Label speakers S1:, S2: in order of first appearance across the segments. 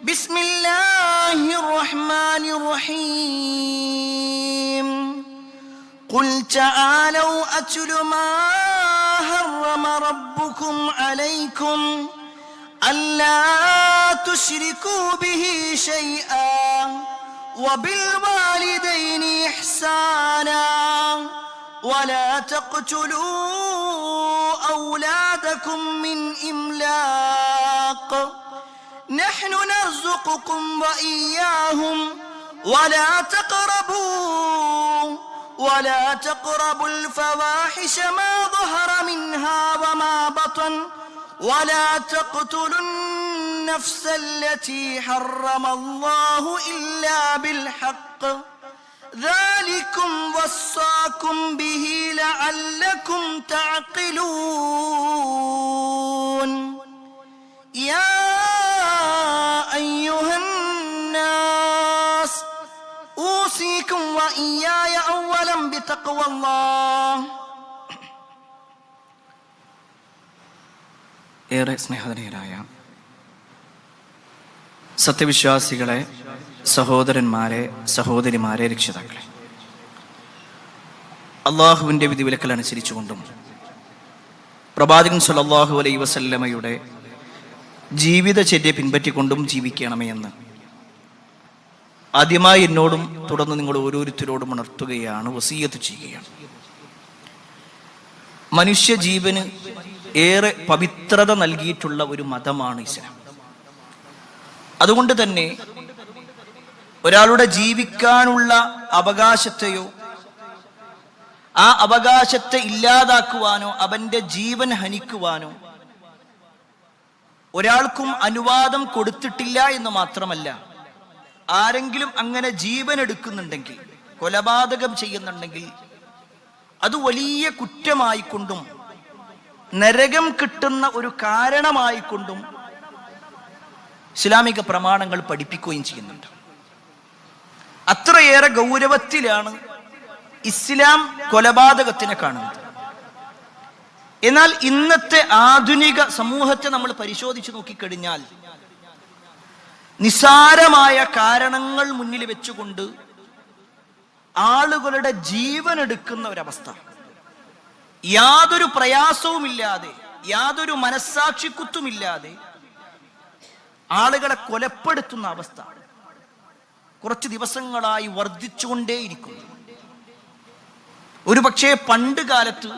S1: بسم الله الرحمن الرحيم قل تعالوا أتل ما حرم ربكم عليكم ألا تشركوا به شيئا وبالوالدين إحسانا ولا تقتلوا أولادكم من إملاق نحن نرزقكم وإياهم ولا تقربوا الفواحش ما ظهر منها وما بطن ولا تقتلوا النفس التي حرم الله إلا بالحق ذلكم وصاكم به لعلكم تعقلون يا أيها الناس أوصيكم وإياي أولا بتقوى الله.
S2: ഏറെ സ്നേഹധനീയരായ സത്യവിശ്വാസികളെ, സഹോദരന്മാരെ, സഹോദരിമാരെ, രക്ഷിതാക്കളെ, അള്ളാഹുവിൻ്റെ വിധിവിലക്കൽ അനുസരിച്ചുകൊണ്ടും പ്രവാചകൻ സല്ലല്ലാഹു അലൈഹി വസല്ലമയുടെ ജീവിതചര്യ പിൻപറ്റിക്കൊണ്ടും ജീവിക്കണമേ എന്ന് ആദ്യമായി എന്നോടും തുടർന്ന് നിങ്ങൾ ഓരോരുത്തരോടും ഉണർത്തുകയാണ്, വസിയ്യത്ത് ചെയ്യുകയാണ്. മനുഷ്യ ജീവന് ഏറെ പവിത്രത നൽകിയിട്ടുള്ള ഒരു മതമാണ് ഇസ്ലാം. അതുകൊണ്ട് തന്നെ ഒരാളുടെ ജീവിക്കാനുള്ള അവകാശത്തെയോ ആ അവകാശത്തെ ഇല്ലാതാക്കുവാനോ അവന്റെ ജീവൻ ഹനിക്കുവാനോ ഒരാൾക്കും അനുവാദം കൊടുത്തിട്ടില്ല എന്ന് മാത്രമല്ല, ആരെങ്കിലും അങ്ങനെ ജീവൻ എടുക്കുന്നുണ്ടെങ്കിൽ, കൊലപാതകം ചെയ്യുന്നുണ്ടെങ്കിൽ അത് വലിയ കുറ്റമായിക്കൊണ്ടും നരകം കിട്ടുന്ന ഒരു കാരണമായിക്കൊണ്ടും ഇസ്ലാമിക പ്രമാണങ്ങൾ പഠിപ്പിക്കുകയും ചെയ്യുന്നുണ്ട്. അത്രയേറെ ഗൗരവത്തിലാണ് ഇസ്ലാം കൊലപാതകത്തിനെ കാണുന്നത്. എന്നാൽ ഇന്നത്തെ ആധുനിക സമൂഹത്തെ നമ്മൾ പരിശോധിച്ച് നോക്കിക്കഴിഞ്ഞാൽ നിസാരമായ കാരണങ്ങൾ മുന്നിൽ വെച്ചുകൊണ്ട് ആളുകളുടെ ജീവൻ എടുക്കുന്ന ഒരവസ്ഥ, യാതൊരു പ്രയാസവുമില്ലാതെ, യാതൊരു മനസ്സാക്ഷിക്കുത്തുമില്ലാതെ ആളുകളെ കൊലപ്പെടുത്തുന്ന അവസ്ഥ കുറച്ച് ദിവസങ്ങളായി വർദ്ധിച്ചുകൊണ്ടേയിരിക്കുന്നു. ഒരു പക്ഷേ പണ്ട് കാലത്ത്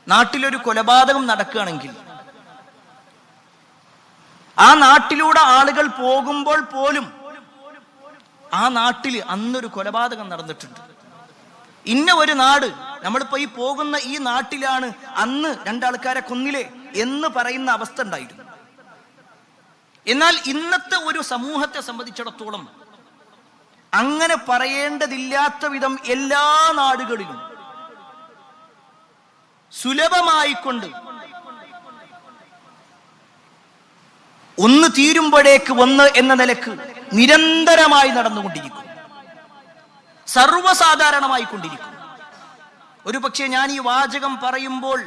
S2: നാട്ടിലൊരു കൊലപാതകം നടക്കുകയാണെങ്കിൽ ആ നാട്ടിലൂടെ ആളുകൾ പോകുമ്പോൾ പോലും ആ നാട്ടിൽ അന്നൊരു കൊലപാതകം നടന്നിട്ടുണ്ട്, ഇന്ന ഒരു നാട്, നമ്മളിപ്പോ ഈ പോകുന്ന ഈ നാട്ടിലാണ് അന്ന് രണ്ടാൾക്കാരെ കൊന്നില്ലേ എന്ന് പറയുന്ന അവസ്ഥ ഉണ്ടായിരുന്നു. എന്നാൽ ഇന്നത്തെ ഒരു സമൂഹത്തെ സംബന്ധിച്ചിടത്തോളം അങ്ങനെ പറയേണ്ടതില്ലാത്ത വിധം എല്ലാ നാടുകളിലും സുലഭമായിക്കൊണ്ട് ഒന്ന് തീരുമ്പോഴേക്ക് ഒന്ന് എന്ന നിലക്ക് നിരന്തരമായി നടന്നുകൊണ്ടിരിക്കും, സർവ്വസാധാരണമായി കൊണ്ടിരിക്കും. ഒരു പക്ഷേ ഞാൻ ഈ വാചകം പറയുമ്പോൾ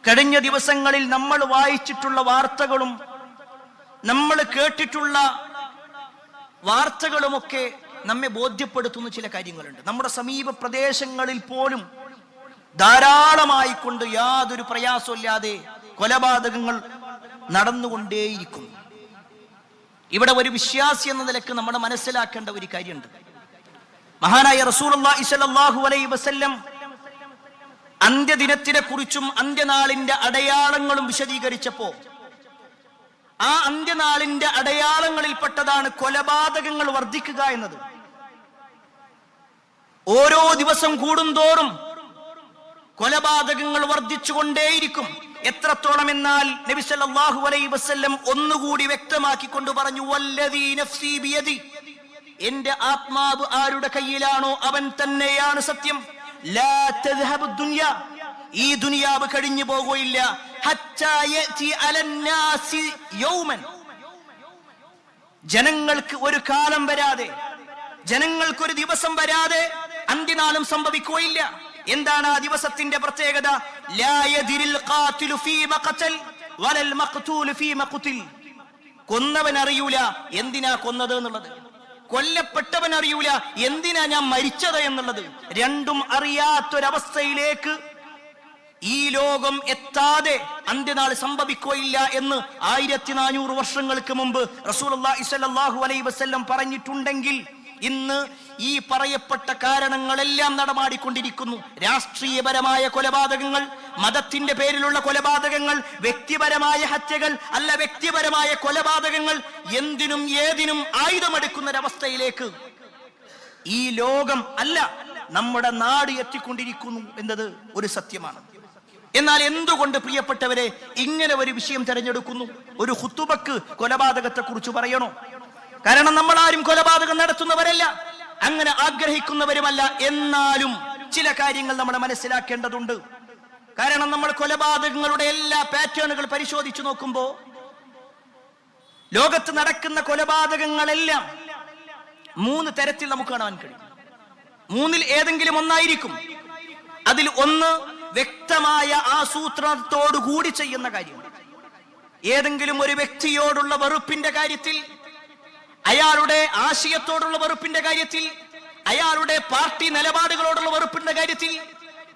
S2: കഴിഞ്ഞ ദിവസങ്ങളിൽ നമ്മൾ വായിച്ചിട്ടുള്ള വാർത്തകളും നമ്മൾ കേട്ടിട്ടുള്ള വാർത്തകളുമൊക്കെ നമ്മെ ബോധ്യപ്പെടുത്തുന്ന ചില കാര്യങ്ങളുണ്ട്. നമ്മുടെ സമീപ പ്രദേശങ്ങളിൽ പോലും ധാരാളമായി കൊണ്ട് യാതൊരു പ്രയാസമില്ലാതെ കൊലപാതകങ്ങൾ നടന്നുകൊണ്ടേയിരിക്കും. ഇവിടെ ഒരു വിശ്വാസി എന്ന നിലക്ക് നമ്മൾ മനസ്സിലാക്കേണ്ട ഒരു കാര്യമുണ്ട്. മഹാനായ റസൂലുള്ളാഹി സ്വല്ലല്ലാഹു അലൈഹി വസല്ലം അന്ത്യദിനത്തിനെ കുറിച്ചും അന്ത്യനാളിന്റെ അടയാളങ്ങളും വിശദീകരിച്ചപ്പോ ആ അന്ത്യനാളിന്റെ അടയാളങ്ങളിൽപ്പെട്ടതാണ് കൊലപാതകങ്ങൾ വർദ്ധിക്കുക എന്നത്. ഓരോ ദിവസം കൂടുന്തോറും കൊലപാതകങ്ങൾ വർദ്ധിച്ചുകൊണ്ടേയിരിക്കും. എത്രത്തോളം എന്നാൽ നബി സല്ലല്ലാഹു അലൈഹി വസല്ലം ഒന്നുകൂടി വ്യക്തമാക്കിക്കൊണ്ട് പറഞ്ഞു, വല്ലദീ നഫ്സി ബിയദി, എന്റെ ആത്മാവ് ആരുടെ കയ്യിലാണോ അവൻ തന്നെയാണ് സത്യം. ലാ തദ്ഹബു ദുനിയ, ഈ ദുനിയാവ് കഴിഞ്ഞു പോകുകയില്ല. ഹത്താ യഅതി അലന്നാസി യൗമൻ, ജനങ്ങൾക്ക് ഒരു കാലം വരാതെ, ജനങ്ങൾക്ക് ഒരു ദിവസം വരാതെ അന്ത്യനാളും സംഭവിക്കുകയില്ല. എന്താണ് ആ ദിവസത്തിന്റെ പ്രത്യേകത? ലാ യദിരിൽ ഖാതിലു ഫീമ ഖതൽ വലൽ മഖ്തൂലു ഫീമ ഖുതിൽ, കൊന്നവൻ അറിയൂല എന്തിനാ കൊന്നത് എന്നുള്ളത്, കൊല്ലപ്പെട്ടവൻ അറിയൂല എന്തിനാ ഞാൻ മരിച്ചത് എന്നുള്ളത്. രണ്ടും അറിയാത്തൊരവസ്ഥയിലേക്ക് ഈ ലോകം എത്താതെ അന്ത്യനാൾ സംഭവിക്കുകയില്ല എന്ന് 1400 വർഷങ്ങൾക്ക് മുമ്പ് റസൂലുള്ളാഹി സ്വല്ലല്ലാഹു അലൈഹി വസല്ലം പറഞ്ഞിട്ടുണ്ടെങ്കിൽ ഇന്ന് ഈ പറയപ്പെട്ട കാരണങ്ങളെല്ലാം നടമാടിക്കൊണ്ടിരിക്കുന്നു. രാഷ്ട്രീയപരമായ കൊലപാതകങ്ങൾ, മതത്തിന്റെ പേരിലുള്ള കൊലപാതകങ്ങൾ, വ്യക്തിപരമായ ഹത്യകൾ അല്ല വ്യക്തിപരമായ കൊലപാതകങ്ങൾ, എന്തിനും ഏതിനും ആയുധമെടുക്കുന്നൊരവസ്ഥയിലേക്ക് ഈ ലോകം അല്ല നമ്മുടെ നാട് എത്തിക്കൊണ്ടിരിക്കുന്നു എന്നത് ഒരു സത്യമാണ്. എന്നാൽ എന്തുകൊണ്ട് പ്രിയപ്പെട്ടവരെ ഇങ്ങനെ ഒരു വിഷയം തെരഞ്ഞെടുക്കുന്നു? ഒരു ഖുതുബക്ക് കൊലപാതകത്തെ കുറിച്ച് പറയണോ? കാരണം നമ്മൾ ആരും കൊലപാതകം നടത്തുന്നവരല്ല, അങ്ങനെ ആഗ്രഹിക്കുന്നവരുമല്ല. എന്നാലും ചില കാര്യങ്ങൾ നമ്മൾ മനസ്സിലാക്കേണ്ടതുണ്ട്. കാരണം നമ്മൾ കൊലപാതകങ്ങളുടെ എല്ലാ പാറ്റേണുകൾ പരിശോധിച്ചു നോക്കുമ്പോൾ ലോകത്ത് നടക്കുന്ന കൊലപാതകങ്ങളെല്ലാം 3 തരത്തിൽ നമുക്ക് കാണാൻ കഴിയും. 3-ൽ ഏതെങ്കിലും ഒന്നായിരിക്കും. അതിൽ ഒന്ന് വ്യക്തമായ ആസൂത്രണത്തോടു കൂടി ചെയ്യുന്ന കാര്യം. ഏതെങ്കിലും ഒരു വ്യക്തിയോടുള്ള വെറുപ്പിന്റെ കാര്യത്തിൽ, അയാളുടെ ആശയത്തോടുള്ള വെറുപ്പിന്റെ കാര്യത്തിൽ, അയാളുടെ പാർട്ടി നിലപാടുകളോടുള്ള വെറുപ്പിന്റെ കാര്യത്തിൽ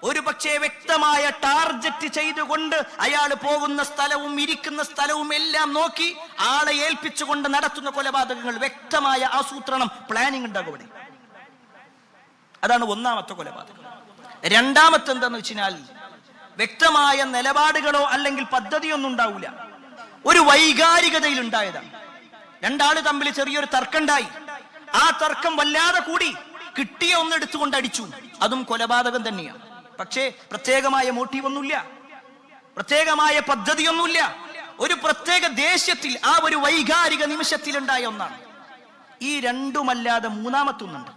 S2: ഒരു പക്ഷേ വ്യക്തമായ ടാർഗറ്റ് ചെയ്തുകൊണ്ട് അയാൾ പോകുന്ന സ്ഥലവും ഇരിക്കുന്ന സ്ഥലവും എല്ലാം നോക്കി ആളെ ഏൽപ്പിച്ചുകൊണ്ട് നടത്തുന്ന കൊലപാതകങ്ങൾ, വ്യക്തമായ ആസൂത്രണം, പ്ലാനിങ് ഉണ്ടാകും അവിടെ. അതാണ് ഒന്നാമത്തെ കൊലപാതകം. രണ്ടാമത്തെ എന്താന്ന് വെച്ചാൽ വ്യക്തമായ നിലപാടുകളോ അല്ലെങ്കിൽ പദ്ധതിയൊന്നും ഉണ്ടാവില്ല, ഒരു വൈകാരികതയിൽ ഉണ്ടായതാണ്. രണ്ടാള് തമ്മിൽ ചെറിയൊരു തർക്കമുണ്ടായി, ആ തർക്കം വല്ലാതെ കൂടി, കിട്ടിയ ഒന്നെടുത്തുകൊണ്ട് അടിച്ചു, അതും കൊലപാതകം തന്നെയാണ്. പക്ഷേ പ്രത്യേകമായ മോട്ടീവൊന്നുമില്ല, പ്രത്യേകമായ പദ്ധതിയൊന്നുമില്ല, ഒരു പ്രത്യേക ദേഷ്യത്തിൽ ആ ഒരു വൈകാരിക നിമിഷത്തിൽ ഉണ്ടായ ഒന്നാണ്. ഈ രണ്ടുമല്ലാതെ മൂന്നാമത്തൊന്നുണ്ട്.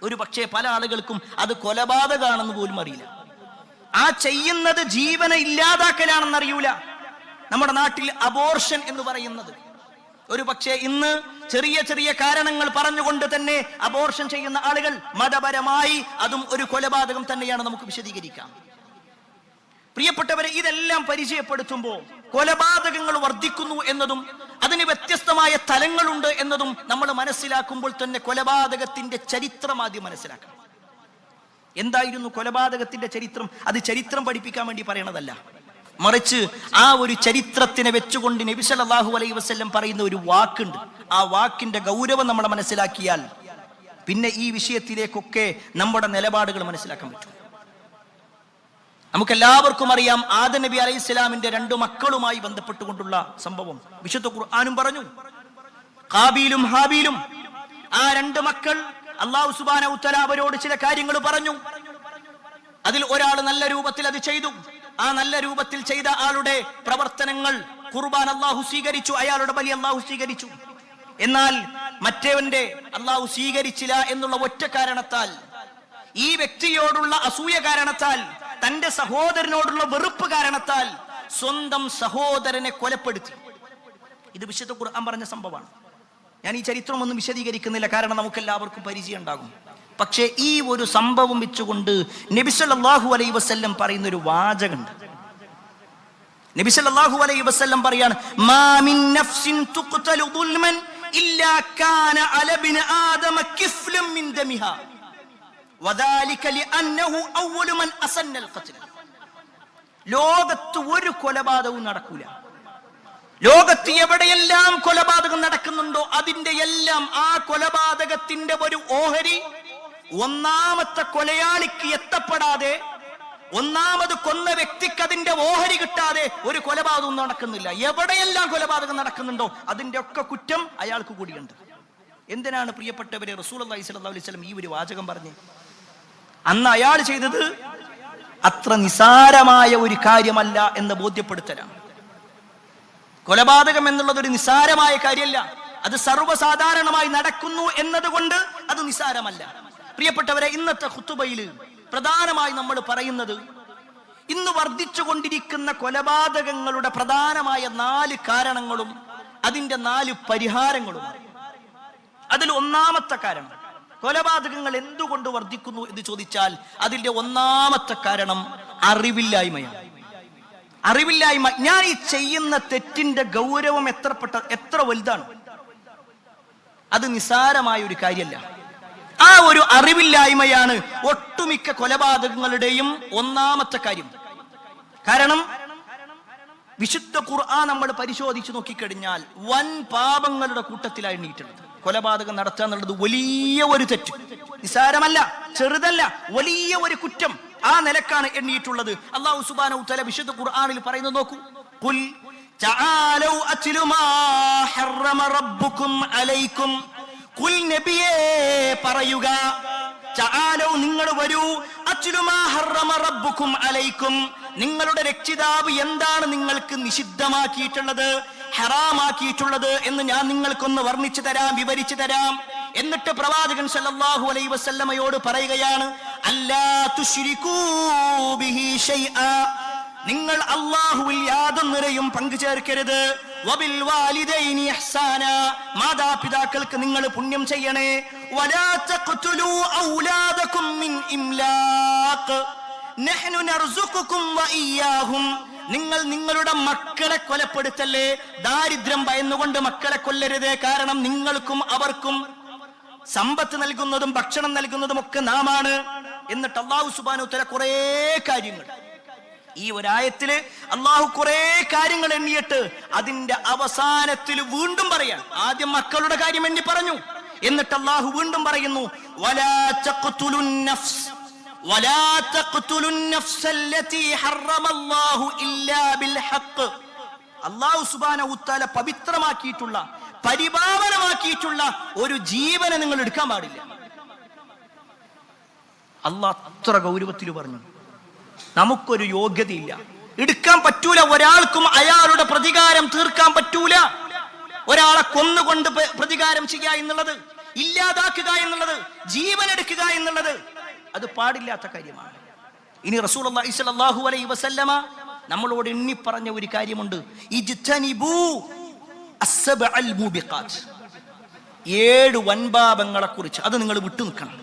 S2: ഒരു പക്ഷേ പല ആളുകൾക്കും അത് കൊലപാതകമാണെന്ന് പോലും അറിയില്ല. ആ ചെയ്യുന്നത് ജീവനെ ഇല്ലാതാക്കലാണെന്നറിയൂല. നമ്മുടെ നാട്ടിൽ അബോർഷൻ എന്ന് പറയുന്നത് ഒരു പക്ഷേ ഇന്ന് ചെറിയ ചെറിയ കാരണങ്ങൾ പറഞ്ഞുകൊണ്ട് തന്നെ അബോർഷൻ ചെയ്യുന്ന ആളുകൾ മതപരമായി അതും ഒരു കൊലപാതകം തന്നെയാണ്, നമുക്ക് വിശദീകരിക്കാം. പ്രിയപ്പെട്ടവരെ, ഇതെല്ലാം പരിചയപ്പെടുത്തുമ്പോൾ കൊലപാതകങ്ങൾ വർദ്ധിക്കുന്നു എന്നതും അതിന് വ്യത്യസ്തമായ തലങ്ങളുണ്ട് എന്നതും നമ്മൾ മനസ്സിലാക്കുമ്പോൾ തന്നെ കൊലപാതകത്തിന്റെ ചരിത്രം ആദ്യം മനസ്സിലാക്കണം. എന്തായിരുന്നു കൊലപാതകത്തിന്റെ ചരിത്രം? അത് ചരിത്രം പഠിപ്പിക്കാൻ വേണ്ടി പറയണതല്ല, മറിച്ച് ആ ഒരു ചരിത്രത്തിനെ വെച്ചുകൊണ്ട് നബി സല്ലല്ലാഹു അലൈഹി വസല്ലം പറയുന്ന ഒരു വാക്കുണ്ട്. ആ വാക്കിന്റെ ഗൗരവം നമ്മൾ മനസ്സിലാക്കിയാൽ പിന്നെ ഈ വിഷയത്തിലേക്കൊക്കെ നമ്മുടെ നിലപാടുകൾ മനസ്സിലാക്കാൻ പറ്റും. നമുക്കെല്ലാവർക്കും അറിയാം, ആദം നബി അലൈഹി സ്വലാമിന്റെ 2 മക്കളുമായി ബന്ധപ്പെട്ടുകൊണ്ടുള്ള സംഭവം വിശുദ്ധ ഖുർആനും പറഞ്ഞു. ഖാബീലും ഹാബീലും, ആ 2 മക്കൾ അല്ലാഹു സുബ്ഹാനഹു വ തആല അവരോട് ചില കാര്യങ്ങൾ പറഞ്ഞു. അതിൽ ഒരാൾ നല്ല രൂപത്തിൽ അത് ചെയ്തു. ആ നല്ല രൂപത്തിൽ ചെയ്ത ആളുടെ പ്രവർത്തനങ്ങൾ, ഖുർബാൻ അല്ലാഹു സ്വീകരിച്ചു, അയാളുടെ ബലി അല്ലാഹു സ്വീകരിച്ചു. എന്നാൽ മറ്റേവന്റെ അല്ലാഹു സ്വീകരിച്ചില്ല എന്നുള്ള ഒറ്റ കാരണത്താൽ, ഈ വ്യക്തിയോടുള്ള അസൂയ കാരണത്താൽ, തന്റെ സഹോദരനോടുള്ള വെറുപ്പ് കാരണത്താൽ സ്വന്തം സഹോദരനെ കൊലപ്പെടുത്തി. ഇത് വിശുദ്ധ ഖുർആൻ പറഞ്ഞ സംഭവമാണ്. ഞാൻ ഈ ചരിത്രമൊന്നും വിശദീകരിക്കുന്നില്ല, കാരണം നമുക്ക് എല്ലാവർക്കും പരിചയം ഉണ്ടാകും. പക്ഷേ ഈ ഒരു സംഭവം വെച്ചുകൊണ്ട് നബി സല്ലല്ലാഹു അലൈഹി വസല്ലം പറയുന്ന ഒരു വാചകമുണ്ട്. നബി സല്ലല്ലാഹു അലൈഹി വസല്ലം പറയാണ്, മാ മിൻ നഫ്സിൻ തുഖ്തലു ദുൽമൻ ഇല്ലാ കാന അല ഇബ്നി ആദമ കിഫ്ലൻ മിൻ ദമിഹാ വദാലിക ലിഅന്നഹു അവ്വലു മൻ അസന്നൽ ഖത്ൽ. ലോകത്ത് ഒരു കൊലപാതകവും നടക്കൂല. ലോകത്ത് എവിടെയെല്ലാം കൊലപാതകം നടക്കുന്നുണ്ടോ അതിന്റെ എല്ലാം ആ കൊലപാതകത്തിന്റെ ഒരു ഓഹരി ഒന്നാമത്തെ കൊലയാളിക്ക് എത്തപ്പെടാതെ, ഒന്നാമത് കൊന്ന വ്യക്തിക്ക് അതിന്റെ ഓഹരി കിട്ടാതെ ഒരു കൊലപാതകം നടക്കുന്നില്ല. എവിടെയെല്ലാം കൊലപാതകം നടക്കുന്നുണ്ടോ അതിന്റെ ഒക്കെ കുറ്റം അയാൾക്ക് കൂടിയുണ്ട്. എന്തിനാണ് പ്രിയപ്പെട്ടവരെ റസൂലുള്ളാഹി സ്വല്ലല്ലാഹു അലൈഹി വസല്ലം ഈ ഒരു വാചകം പറഞ്ഞ്? അന്ന് അയാൾ ചെയ്തത് അത്ര നിസാരമായ ഒരു കാര്യമല്ല എന്ന് ബോധ്യപ്പെടുത്തലാണ്. കൊലപാതകം എന്നുള്ളത് ഒരു നിസാരമായ കാര്യമല്ല, അത് സർവ്വസാധാരണമായി നടക്കുന്നു എന്നതുകൊണ്ട് അത് നിസാരമല്ല. പ്രിയപ്പെട്ടവരെ, ഇന്നത്തെ ഖുതുബയിൽ പ്രധാനമായി നമ്മൾ പറയുന്നത് ഇന്ന് വർദ്ധിച്ചുകൊണ്ടിരിക്കുന്ന കൊലപാതകങ്ങളുടെ പ്രധാനമായ 4 കാരണങ്ങളും അതിന്റെ 4 പരിഹാരങ്ങളും. അതിൽ ഒന്നാമത്തെ കാരണം, കൊലപാതകങ്ങൾ എന്തുകൊണ്ട് വർദ്ധിക്കുന്നു എന്ന് ചോദിച്ചാൽ അതിന്റെ ഒന്നാമത്തെ കാരണം അറിവില്ലായ്മയാണ്. അറിവില്ലായ്മ. ഞാൻ ഈ ചെയ്യുന്ന തെറ്റിന്റെ ഗൗരവം എത്ര വലുതാണ്. അത് നിസാരമായ ഒരു കാര്യമല്ല. ആ ഒരു അറിവില്ലായ്മയാണ് ഒട്ടുമിക്ക കൊലപാതകങ്ങളുടെയും ഒന്നാമത്തെ കാര്യം. കാരണം വിശുദ്ധ ഖുർആൻ നമ്മൾ പരിശോധിച്ച് നോക്കിക്കഴിഞ്ഞാൽ വൻ പാപങ്ങളുടെ കൂട്ടത്തിലാണ് എണ്ണീട്ടുള്ളത്. കൊലപാതകം നടത്തുക എന്നുള്ളത് വലിയ ഒരു തെറ്റ്, നിസാരമല്ല, ചെറുതല്ല, വലിയ ഒരു കുറ്റം. ആ നിലക്കാണ് എണ്ണിയിട്ടുള്ളത്. അല്ലാഹു സുബ്ഹാനഹു തആല വിശുദ്ധ ഖുർആനിൽ പറയുന്നത് നോക്കൂ. ഖുൽ തആലൂ അത്ലു മാ ഹറമ റബ്ബുകും അലൈക്കും. ഖുൽ നബിയേ പറയുക, തആലൂ നിങ്ങൾ വരൂ, അത്ലു മാ ഹറമ റബ്ബുകും അലൈക്കും, നിങ്ങളുടെ രക്ഷിതാവ് എന്താണ് നിങ്ങൾക്ക് നിഷിദ്ധമാക്കിയിട്ടുള്ളത്, ഹറാമാക്കിയിട്ടുള്ളത് എന്ന് ഞാൻ നിങ്ങൾക്കൊന്ന് വർണ്ണിച്ചു തരാം, വിവരിച്ചു തരാം. എന്നിട്ട് പ്രവാചകൻ സല്ലല്ലാഹു അലൈഹി വസല്ലമയോട് പറയുകയാണ്, അല്ലാ തുശ്രികൂ ബിഹി ശൈആ, നിങ്ങൾ അല്ലാഹുവിൽ യാതൊന്നിനെയും പങ്കുചേർക്കരുത്. വബിൽ വാലിദൈനി ഇഹ്സാന, മാതാപിതാക്കൾക്ക് നിങ്ങൾ പുണ്യം ചെയ്യണേ. വലാ തഖ്തുലൂ ഔലാദകും മിൻ ഇംലാഖ് നഹ്നു നർസുഖുകും വഇയ്യാഹും, നിങ്ങൾ നിങ്ങളുടെ മക്കളെ കൊലപ്പെടുത്തല്ലേ. ദാരിദ്ര്യം ഭയന്നുകൊണ്ട് മക്കളെ കൊല്ലരുത്. കാരണം നിങ്ങൾക്കും അവർക്കും സമ്പത്ത് നൽകുന്നതും ഭക്ഷണം നൽകുന്നതും ഒക്കെ നാമാണ്. എന്നിട്ട് അല്ലാഹു സുബ്ഹാനഹു തആല കുറേ കാര്യങ്ങൾ, ഈ ഒരായത്തില് അല്ലാഹു കുറേ കാര്യങ്ങൾ എണ്ണിയിട്ട് അതിന്റെ അവസാനത്തിൽ വീണ്ടും പറയാൻ, ആദ്യം മക്കളുടെ കാര്യം എണ്ണി പറഞ്ഞു, എന്നിട്ട് അല്ലാഹു വീണ്ടും പറയുന്നു, വലാ തഖ്തുലുൻ നഫ്സ് വലാ തഖ്തുലുൻ നഫ്സല്ലതി ഹറമല്ലാഹു ഇല്ലാ ബിൽ ഹഖ്. അല്ലാഹു സുബ്ഹാനഹു തആല പവിത്രമാക്കിയിട്ടുള്ള, പരിപാവനമാക്കിയിട്ടുള്ള ഒരു ജീവനെ നിങ്ങൾ എടുക്കാൻ പാടില്ല. അല്ലാഹ് അത്ര ഗൗരവത്തിൽ പറഞ്ഞു. നമുക്കൊരു യോഗ്യതയില്ല, എടുക്കാൻ പറ്റൂല. ഒരാൾക്കും അയാളുടെ പ്രതികാരം തീർക്കാൻ പറ്റൂല. ഒരാളെ കൊന്നുകൊണ്ട് പ്രതികാരം ചെയ്യുക എന്നുള്ളത്, ഇല്ലാതാക്കുക എന്നുള്ളത്, ജീവൻ എടുക്കുക എന്നുള്ളത്, അത് പാടില്ലാത്ത കാര്യമാണ്. ഇനി റസൂലുള്ളാഹി സ്വല്ലല്ലാഹു അലൈഹി വസല്ലമ നമ്മളോട് എണ്ണി പറഞ്ഞ ഒരു കാര്യമുണ്ട്, ഇജ്തനിബൂ അസ്സബഅൽ മുബിഖാത്ത്. 7 വൻപാപങ്ങളെ കുറിച്ച് അത് നിങ്ങൾ വിട്ടു നിൽക്കണം.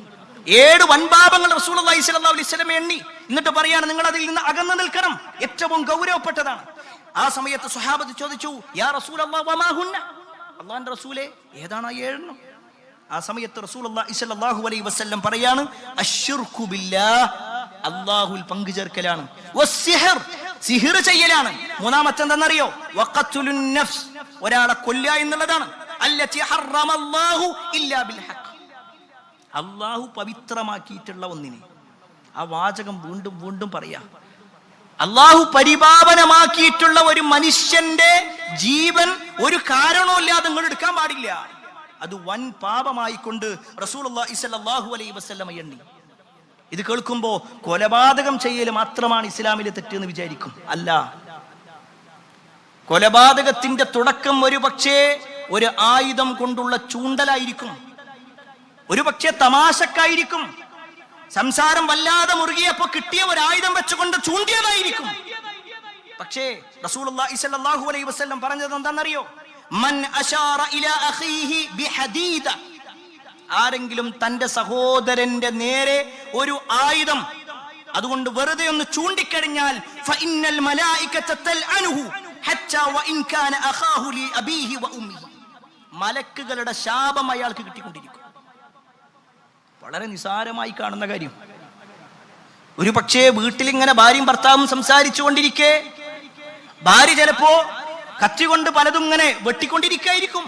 S2: 7 വൻപാപങ്ങൾ റസൂലുള്ളാഹി സ്വല്ലല്ലാഹു അലൈഹി വസല്ലം എണ്ണി, എന്നിട്ട് പറയാണ് നിങ്ങൾ അതിൽ നിന്ന് അകന്നു നിൽക്കണം, ഏറ്റവും ഗൗരവപ്പെട്ടതാണ്. ആ സമയത്ത് സ്വഹാബത്ത് ചോദിച്ചു, യാ റസൂലല്ലാഹ് വമാ ഹുന്ന, അല്ലാഹുവിന്റെ റസൂലേ ഏതാണ് ആ 7? ആ സമയത്ത് റസൂലുള്ളാഹി സ്വല്ലല്ലാഹു അലൈഹി വസല്ലം പറയാണ്, അശ്ശിർകു ബില്ലാഹ്, അല്ലാഹുവിൽ പങ്കുചേർക്കലാണ്, വസ്സിഹർ, സിഹിർ ചെയ്യലാണ്, മൂന്നാമത്തെ എന്താണെന്നറിയോ, വഖത്ലുൻ നഫ്സ്, ഒരാളെ കൊല്ലുക എന്നുള്ളതാണ്, അല്ലതി ഹറമല്ലാഹു ഇല്ലാ ബിൽ ഹഖ്, അല്ലാഹു പവിത്രമാക്കിയിട്ടുള്ള ഒന്നിനെ. ആ വാചകം വീണ്ടും വീണ്ടും പറയാ. അല്ലാഹു പരിപാവനമാക്കിയിട്ടുള്ള ഒരു മനുഷ്യന്റെ ജീവൻ ഒരു കാരണവുമില്ലാതെ നിങ്ങൾ എടുക്കാൻ പാടില്ല. അത് വൻ പാപമായിക്കൊണ്ട് റസൂലുള്ളാഹി സ്വല്ലല്ലാഹു അലൈഹി വസല്ലം എണ്ണി. ഇത് കേൾക്കുമ്പോ കൊലപാതകം ചെയ്യൽ മാത്രമാണ് ഇസ്ലാമിലെ തെറ്റെന്ന് വിചാരിക്കും. അല്ല, കൊലപാതകത്തിന്റെ തുടക്കം ഒരു പക്ഷേ ഒരു ആയുധം കൊണ്ടുള്ള ചൂണ്ടലായിരിക്കും, ഒരു പക്ഷേ തമാശക്കായിരിക്കും, സംസാരം വല്ലാതെ മുറുകിയപ്പോ കിട്ടിയ ഒരു ആയുധം വെച്ചുകൊണ്ട് ചൂണ്ടിയതായിരിക്കും. പക്ഷേ റസൂലുള്ളാഹി സ്വല്ലല്ലാഹു അലൈഹി വസല്ലം പറഞ്ഞത് എന്താണെന്നറിയോ, മൻ അശാറ ഇലാ അഖീഹി ബിഹദീദ, ആരെങ്കിലും തന്റെ സഹോദരന്റെ നേരെ ഒരു ആയുധം അതുകൊണ്ട് വെറുതെ ഒന്ന് ചൂണ്ടിക്കഴിഞ്ഞാൽ ഫഇന്നൽ മലായികത തൽഅനുഹു ഹത്താ വഇൻ കാന അഖാഹു ലി അബീഹി വ ഉമ്മിഹി, മലക്കുകളുടെ ശാപം അയാൾക്ക് കിട്ടിക്കൊണ്ടിരിക്കും. വളരെ നിസാരമായി കാണുന്ന കാര്യം. ഒരു പക്ഷേ വീട്ടിലിങ്ങനെ ഭാര്യയും ഭർത്താവും സംസാരിച്ചു കൊണ്ടിരിക്കെ ഭാര്യ ചിലപ്പോ കത്തികൊണ്ട് പലതും ഇങ്ങനെ വെട്ടിക്കൊണ്ടിരിക്കായിരിക്കും.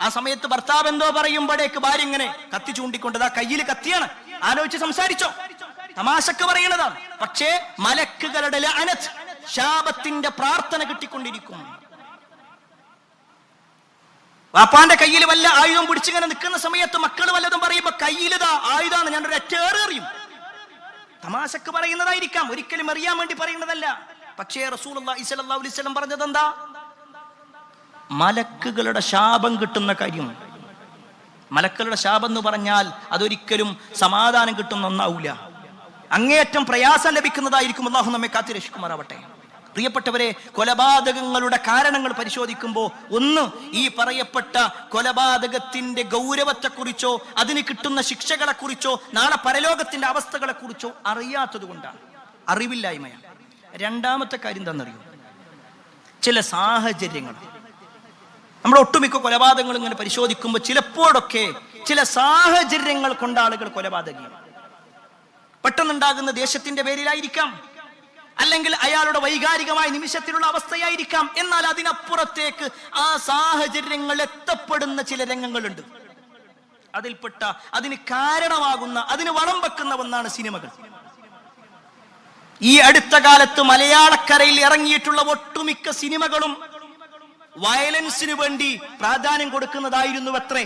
S2: ആ സമയത്ത് ഭർത്താവ് എന്തോ പറയുമ്പോഴേക്ക് ഭാര്യ ഇങ്ങനെ കത്തി ചൂണ്ടിക്കൊണ്ടതാ കയ്യിൽ കത്തിയാണ്, ആലോചിച്ച് സംസാരിച്ചോ, തമാശക്ക് പറയണതാണ്. പക്ഷേ മലക്കുകളുടെ ലഅനത്ത്, ശാപത്തിന്റെ പ്രാർത്ഥന കിട്ടിക്കൊണ്ടിരിക്കും. വാപ്പാന്റെ കയ്യിൽ വല്ല ആയുധം പിടിച്ചിങ്ങനെ നിൽക്കുന്ന സമയത്ത് മക്കൾ വല്ലതും പറയുമ്പോ കയ്യിലിതാ ആയുധാണ്, ഞാനൊരു ഒറ്റേറിയും. തമാശക്ക് പറയുന്നതായിരിക്കാം, ഒരിക്കലും അറിയാൻ വേണ്ടി പറയുന്നതല്ല. പക്ഷേ റസൂലുള്ളാഹി സ്വല്ലല്ലാഹു അലൈഹി വസല്ലം പറഞ്ഞത് എന്താ? മലക്കുകളുടെ ശാപം കിട്ടുന്ന കാര്യം. മലക്കുകളുടെ ശാപം എന്ന് പറഞ്ഞാൽ അതൊരിക്കലും സമാധാനം കിട്ടുന്ന ഒന്നാവൂല, അങ്ങേയറ്റം പ്രയാസം ലഭിക്കുന്നതായിരിക്കും. അല്ലാഹു നമ്മെ കാത്തുരക്ഷിക്കുമാറാവട്ടെ. പ്രിയപ്പെട്ടവരെ, കൊലപാതകങ്ങളുടെ കാരണങ്ങൾ പരിശോധിക്കുമ്പോൾ ഒന്ന്, ഈ പറയപ്പെട്ട കൊലപാതകത്തിന്റെ ഗൗരവത്തെക്കുറിച്ചോ അതിന് കിട്ടുന്ന ശിക്ഷകളെക്കുറിച്ചോ നാളെ പരലോകത്തിന്റെ അവസ്ഥകളെക്കുറിച്ചോ അറിയാത്തത് കൊണ്ടാണ്, അറിവില്ലായ്മയാണ്. രണ്ടാമത്തെ കാര്യം എന്താണെന്നറിയോ? ചില സാഹചര്യങ്ങൾ, നമ്മുടെ ഒട്ടുമിക്ക കൊലപാതകങ്ങൾ ഇങ്ങനെ പരിശോധിക്കുമ്പോൾ ചിലപ്പോഴൊക്കെ ചില സാഹചര്യങ്ങൾ കൊണ്ട് ആളുകൾ കൊലപാതകമാണ്. പെട്ടെന്നുണ്ടാകുന്ന ദേശത്തിന്റെ പേരിലായിരിക്കാം, അല്ലെങ്കിൽ അയാളുടെ വൈകാരികമായ നിമിഷത്തിലുള്ള അവസ്ഥയായിരിക്കാം. എന്നാൽ അതിനപ്പുറത്തേക്ക് ആ സാഹചര്യങ്ങൾ എത്തപ്പെടുന്ന ചില രംഗങ്ങളുണ്ട്. അതിൽപ്പെട്ട അതിന് കാരണമാകുന്ന, അതിന് വളം വെക്കുന്ന ഒന്നാണ് സിനിമകൾ. ഈ അടുത്ത കാലത്ത് മലയാളക്കരയിൽ ഇറങ്ങിയിട്ടുള്ള ഒട്ടുമിക്ക സിനിമകളും വയലൻസിന് വേണ്ടി പ്രാധാന്യം കൊടുക്കുന്നതായിരുന്നു അത്രേ.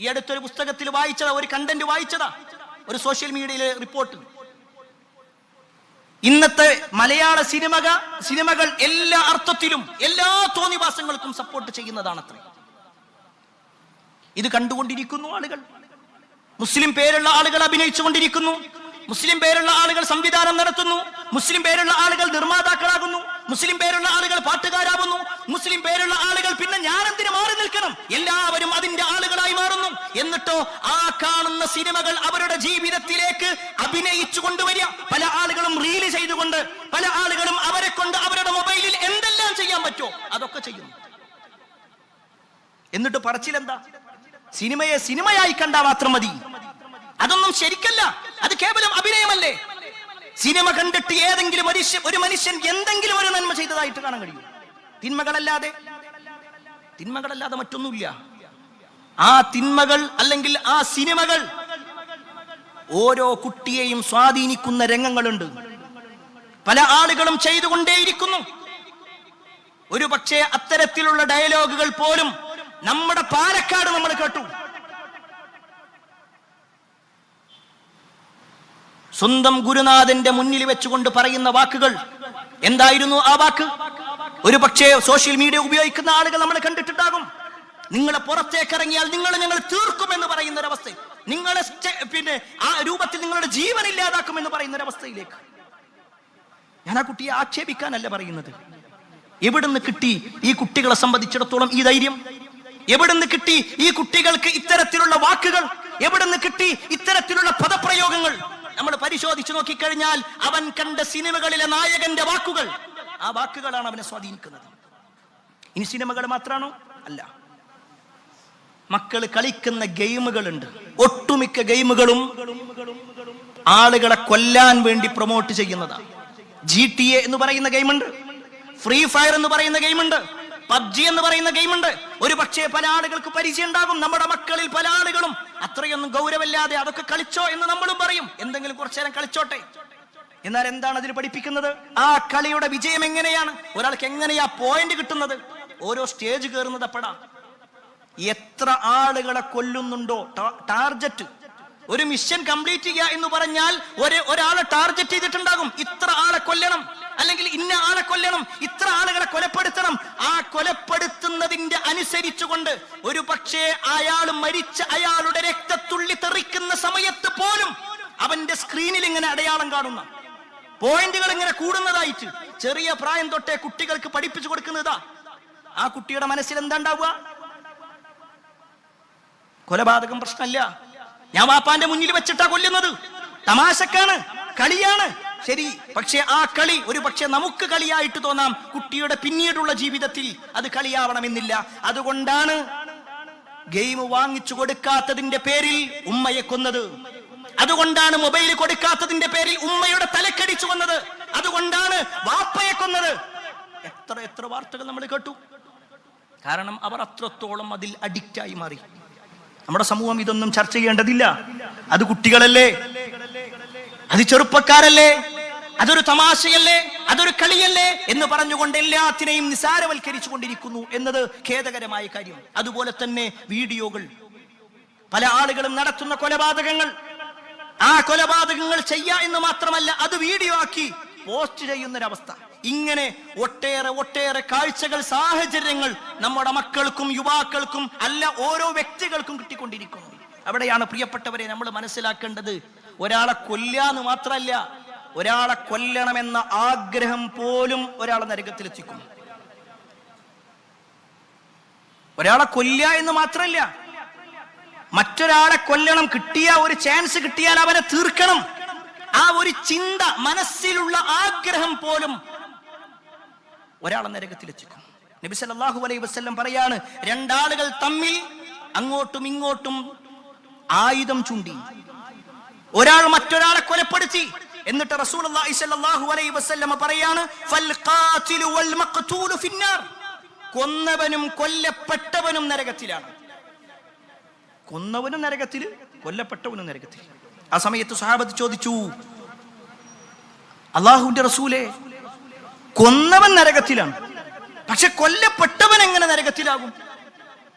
S2: ഈ അടുത്തൊരു പുസ്തകത്തിൽ വായിച്ചതാ, ഒരു കണ്ടന്റ് വായിച്ചതാ, ഒരു സോഷ്യൽ മീഡിയയിലെ റിപ്പോർട്ട്. ഇന്നത്തെ മലയാള സിനിമകൾ എല്ലാ അർത്ഥത്തിലും എല്ലാ തോന്നിവാസങ്ങൾക്കും സപ്പോർട്ട് ചെയ്യുന്നതാണത്രേ. ഇത് കണ്ടുകൊണ്ടിരിക്കുന്നു ആളുകൾ. മുസ്ലിം പേരുള്ള ആളുകൾ അഭിനയിച്ചുകൊണ്ടിരിക്കുന്നു, മുസ്ലിം പേരുള്ള ആളുകൾ സംവിധാനം നടത്തുന്നു, മുസ്ലിം പേരുള്ള ആളുകൾ നിർമ്മാതാക്കളാകുന്നു, മുസ്ലിം പേരുള്ള ആളുകൾ പാട്ടുകാരാകുന്നു, മുസ്ലിം പേരുള്ള ആളുകൾ പിന്നെ ഞാനെന്തിനു മാറി നിൽക്കണം, എല്ലാവരും അതിന്റെ ആളുകളായി മാറുന്നു. എന്നിട്ടോ ആ കാണുന്ന സിനിമകൾ അവരുടെ ജീവിതത്തിലേക്ക് അഭിനയിച്ചു കൊണ്ടുവരിക. പല ആളുകളും റീല് ചെയ്തുകൊണ്ട്, പല ആളുകളും അവരെ കൊണ്ട് അവരുടെ മൊബൈലിൽ എന്തെല്ലാം ചെയ്യാൻ പറ്റുമോ അതൊക്കെ ചെയ്യുന്നു. എന്നിട്ട് പറച്ചിലെന്താ? സിനിമയെ സിനിമയായി കണ്ടാൽ മാത്രം മതി. അതൊന്നും ശരിക്കല്ല, അത് കേവലം അഭിനയമല്ലേ. സിനിമ കണ്ടിട്ട് ഏതെങ്കിലും ഒരു മനുഷ്യൻ എന്തെങ്കിലും ഒരു നന്മ ചെയ്തതായിട്ട് കാണാൻ കഴിയും? തിന്മകളല്ലാതെ മറ്റൊന്നുമില്ല. ആ തിന്മകൾ അല്ലെങ്കിൽ ആ സിനിമകൾ ഓരോ കുട്ടിയെയും സ്വാധീനിക്കുന്ന രംഗങ്ങളുണ്ട്. പല ആളുകളും ചെയ്തുകൊണ്ടേയിരിക്കുന്നു. ഒരു പക്ഷേ അത്തരത്തിലുള്ള ഡയലോഗുകൾ പോലും നമ്മുടെ പാലക്കാട് നമ്മൾ കേട്ടു. സ്വന്തം ഗുരുനാഥന്റെ മുന്നിൽ വെച്ചുകൊണ്ട് പറയുന്ന വാക്കുകൾ എന്തായിരുന്നു? ആ വാക്ക് ഒരു പക്ഷേ സോഷ്യൽ മീഡിയ ഉപയോഗിക്കുന്ന ആളുകൾ നമ്മൾ കണ്ടിട്ടുണ്ടാകും. നിങ്ങളെ പുറത്തേക്ക് ഇറങ്ങിയാൽ ഞങ്ങൾ തീർക്കുമെന്ന് പറയുന്ന ഒരവസ്ഥ, നിങ്ങളെ പിന്നെ ആ രൂപത്തിൽ നിങ്ങളുടെ ജീവൻ ഇല്ലാതാക്കുമെന്ന് പറയുന്ന ഒരവസ്ഥയിലേക്ക്. ഞാൻ ആ കുട്ടിയെ ആക്ഷേപിക്കാനല്ല പറയുന്നത്. എവിടുന്ന് കിട്ടി ഈ കുട്ടികളെ സംബന്ധിച്ചിടത്തോളം ഈ ധൈര്യം? എവിടുന്ന് കിട്ടി ഈ കുട്ടികൾക്ക് ഇത്തരത്തിലുള്ള വാക്കുകൾ? എവിടുന്ന് കിട്ടി ഇത്തരത്തിലുള്ള പദപ്രയോഗങ്ങൾ? നമ്മൾ പരിശോധിച്ചു നോക്കിക്കഴിഞ്ഞാൽ അവൻ കണ്ട സിനിമകളിലെ നായകന്റെ വാക്കുകൾ, ആ വാക്കുകളാണ് അവനെ സ്വാധീനിക്കുന്നത്. ഇനി സിനിമകൾ മാത്രമാണോ? അല്ല. മക്കൾ കളിക്കുന്ന ഗെയിമുകളുണ്ട്. ഒട്ടുമിക്ക ഗെയിമുകളും ആളുകളെ കൊല്ലാൻ വേണ്ടി പ്രൊമോട്ട് ചെയ്യുന്നതാണ്. GTA എന്ന് പറയുന്ന ഗെയിമുണ്ട്, ഫ്രീ ഫയർ എന്ന് പറയുന്ന ഗെയിമുണ്ട്, PUBG എന്ന് പറയുന്ന ഗെയിമുണ്ട്. ഒരു പക്ഷേ പല ആളുകൾക്ക് പരിചയം ഉണ്ടാകും. നമ്മുടെ മക്കളിൽ പല ആളുകളും അത്രയൊന്നും ഗൗരവമില്ലാതെ അതൊക്കെ കളിച്ചോ എന്ന് നമ്മളും പറയും. എന്തെങ്കിലും കുറച്ചു നേരം കളിച്ചോട്ടെ. എന്നാൽ എന്താണ് അതിന് പഠിപ്പിക്കുന്നത്? ആ കളിയുടെ വിജയം എങ്ങനെയാണ്, ഒരാൾക്ക് എങ്ങനെയാ പോയിന്റ് കിട്ടുന്നത്? ഓരോ സ്റ്റേജ് കയറുന്നത് അപ്പടാ. എത്ര ആളുകളെ കൊല്ലുന്നുണ്ടോ ടാർജറ്റ്. ഒരു മിഷൻ കംപ്ലീറ്റ് ചെയ്യുക എന്ന് പറഞ്ഞാൽ ഒരാളെ ടാർജറ്റ് ചെയ്തിട്ടുണ്ടാകും. ഇത്ര ആളെ കൊല്ലണം, അല്ലെങ്കിൽ ഇന്ന ആളെ കൊല്ലണം, ഇത്ര ആളുകളെ കൊലപ്പെടുത്തണം. ആ കൊലപ്പെടുത്തുന്നതിന്റെ അനുസരിച്ചുകൊണ്ട് ഒരു പക്ഷേ അയാൾ മരിച്ച അയാളുടെ രക്തത്തുള്ളി തെറിക്കുന്ന സമയത്ത് പോലും അവന്റെ സ്ക്രീനിൽ ഇങ്ങനെ അടയാളം കാണുന്ന പോയിന്റുകൾ ഇങ്ങനെ കൂടുന്നതായിട്ട് ചെറിയ പ്രായം തൊട്ടേ കുട്ടികൾക്ക് പഠിപ്പിച്ചു കൊടുക്കുന്നതാ. ആ കുട്ടിയുടെ മനസ്സിൽ എന്താ ഉണ്ടാവുക? കൊലപാതകം പ്രശ്നമല്ല, ഞാൻ വാപ്പാന്റെ മുന്നിൽ വെച്ചിട്ടാ കൊല്ലുന്നത്, തമാശക്കാണ്, കളിയാണ്, ശരി. പക്ഷെ ആ കളി ഒരു പക്ഷെ നമുക്ക് കളിയായിട്ട് തോന്നാം. കുട്ടിയുടെ പിന്നീടുള്ള ജീവിതത്തിൽ അത് കളിയാവണമെന്നില്ല. അതുകൊണ്ടാണ് ഗെയിം വാങ്ങിച്ചു കൊടുക്കാത്തതിന്റെ പേരിൽ ഉമ്മയെ കൊന്നത്. അതുകൊണ്ടാണ് മൊബൈൽ കൊടുക്കാത്തതിന്റെ പേരിൽ ഉമ്മയുടെ തലക്കടിച്ചു കൊന്നത്. അതുകൊണ്ടാണ് വാപ്പയെ കൊന്നത്. എത്ര വാർത്തകൾ നമ്മൾ കേട്ടു. കാരണം അവർ അത്രത്തോളം അതിൽ അഡിക്റ്റായി മാറി. നമ്മുടെ സമൂഹം ഇതൊന്നും ചർച്ച ചെയ്യേണ്ടതില്ല. അത് കുട്ടികളല്ലേ, അത് ചെറുപ്പക്കാരല്ലേ, അതൊരു തമാശയല്ലേ, അതൊരു കളിയല്ലേ എന്ന് പറഞ്ഞുകൊണ്ട് എല്ലാത്തിനെയും നിസാരവൽക്കരിച്ചു കൊണ്ടിരിക്കുന്നു എന്നത് ഖേദകരമായ കാര്യം. അതുപോലെ തന്നെ വീഡിയോകൾ, പല ആളുകളും നടത്തുന്ന കൊലപാതകങ്ങൾ, ആ കൊലപാതകങ്ങൾ ചെയ്യാ എന്ന് മാത്രമല്ല അത് വീഡിയോ ആക്കി പോസ്റ്റ് ചെയ്യുന്നൊരവസ്ഥ. ഇങ്ങനെ ഒട്ടേറെ കാഴ്ചകൾ, സാഹചര്യങ്ങൾ നമ്മുടെ മക്കൾക്കും യുവാക്കൾക്കും അല്ല ഓരോ വ്യക്തികൾക്കും കിട്ടിക്കൊണ്ടിരിക്കുന്നു. അവിടെയാണ് പ്രിയപ്പെട്ടവരെ നമ്മൾ മനസ്സിലാക്കേണ്ടത്, ഒരാളെ കൊല്ലാന്ന് മാത്രമല്ല, ഒരാളെ കൊല്ലണമെന്ന ആഗ്രഹം പോലും ഒരാളെ നരകത്തിലെത്തിക്കും. ഒരാളെ കൊല്ലുക എന്ന് മാത്രമല്ല, മറ്റൊരാളെ കൊല്ലണം, കിട്ടിയ ഒരു ചാൻസ് കിട്ടിയാൽ അവനെ തീർക്കണം. ആ ഒരു ചിന്ത, മനസ്സിലുള്ള ആഗ്രഹം പോലും ഒരാളെ നരകത്തിലെത്തിക്കും. നബി സല്ലല്ലാഹു അലൈഹി വസല്ലം പറയാണ്, രണ്ടാളുകൾ തമ്മിൽ അങ്ങോട്ടും ഇങ്ങോട്ടും ആയുധം ചൂണ്ടി ഒരാൾ മറ്റൊരാളെ കൊലപ്പെടുത്തി. എന്നിട്ട് റസൂലുള്ളാഹി സ്വല്ലല്ലാഹു അലൈഹി വസല്ലം പറയാണ്, ഫൽ ഖാതിലു വൽ മഖ്തൂലു ഫിന്നാർ. കൊന്നവനും കൊല്ലപ്പെട്ടവനും നരകത്തിലാണ്. കൊന്നവനും നരകത്തിൽ, കൊല്ലപ്പെട്ടവനും നരകത്തിൽ. ആ സമയത്ത് സ്വഹാബത്ത് ചോദിച്ചു, അല്ലാഹുവിന്റെ റസൂലേ, കൊന്നവൻ നരകത്തിലാണ്, പക്ഷെ കൊല്ലപ്പെട്ടവൻ എങ്ങനെ നരകത്തിലാകും?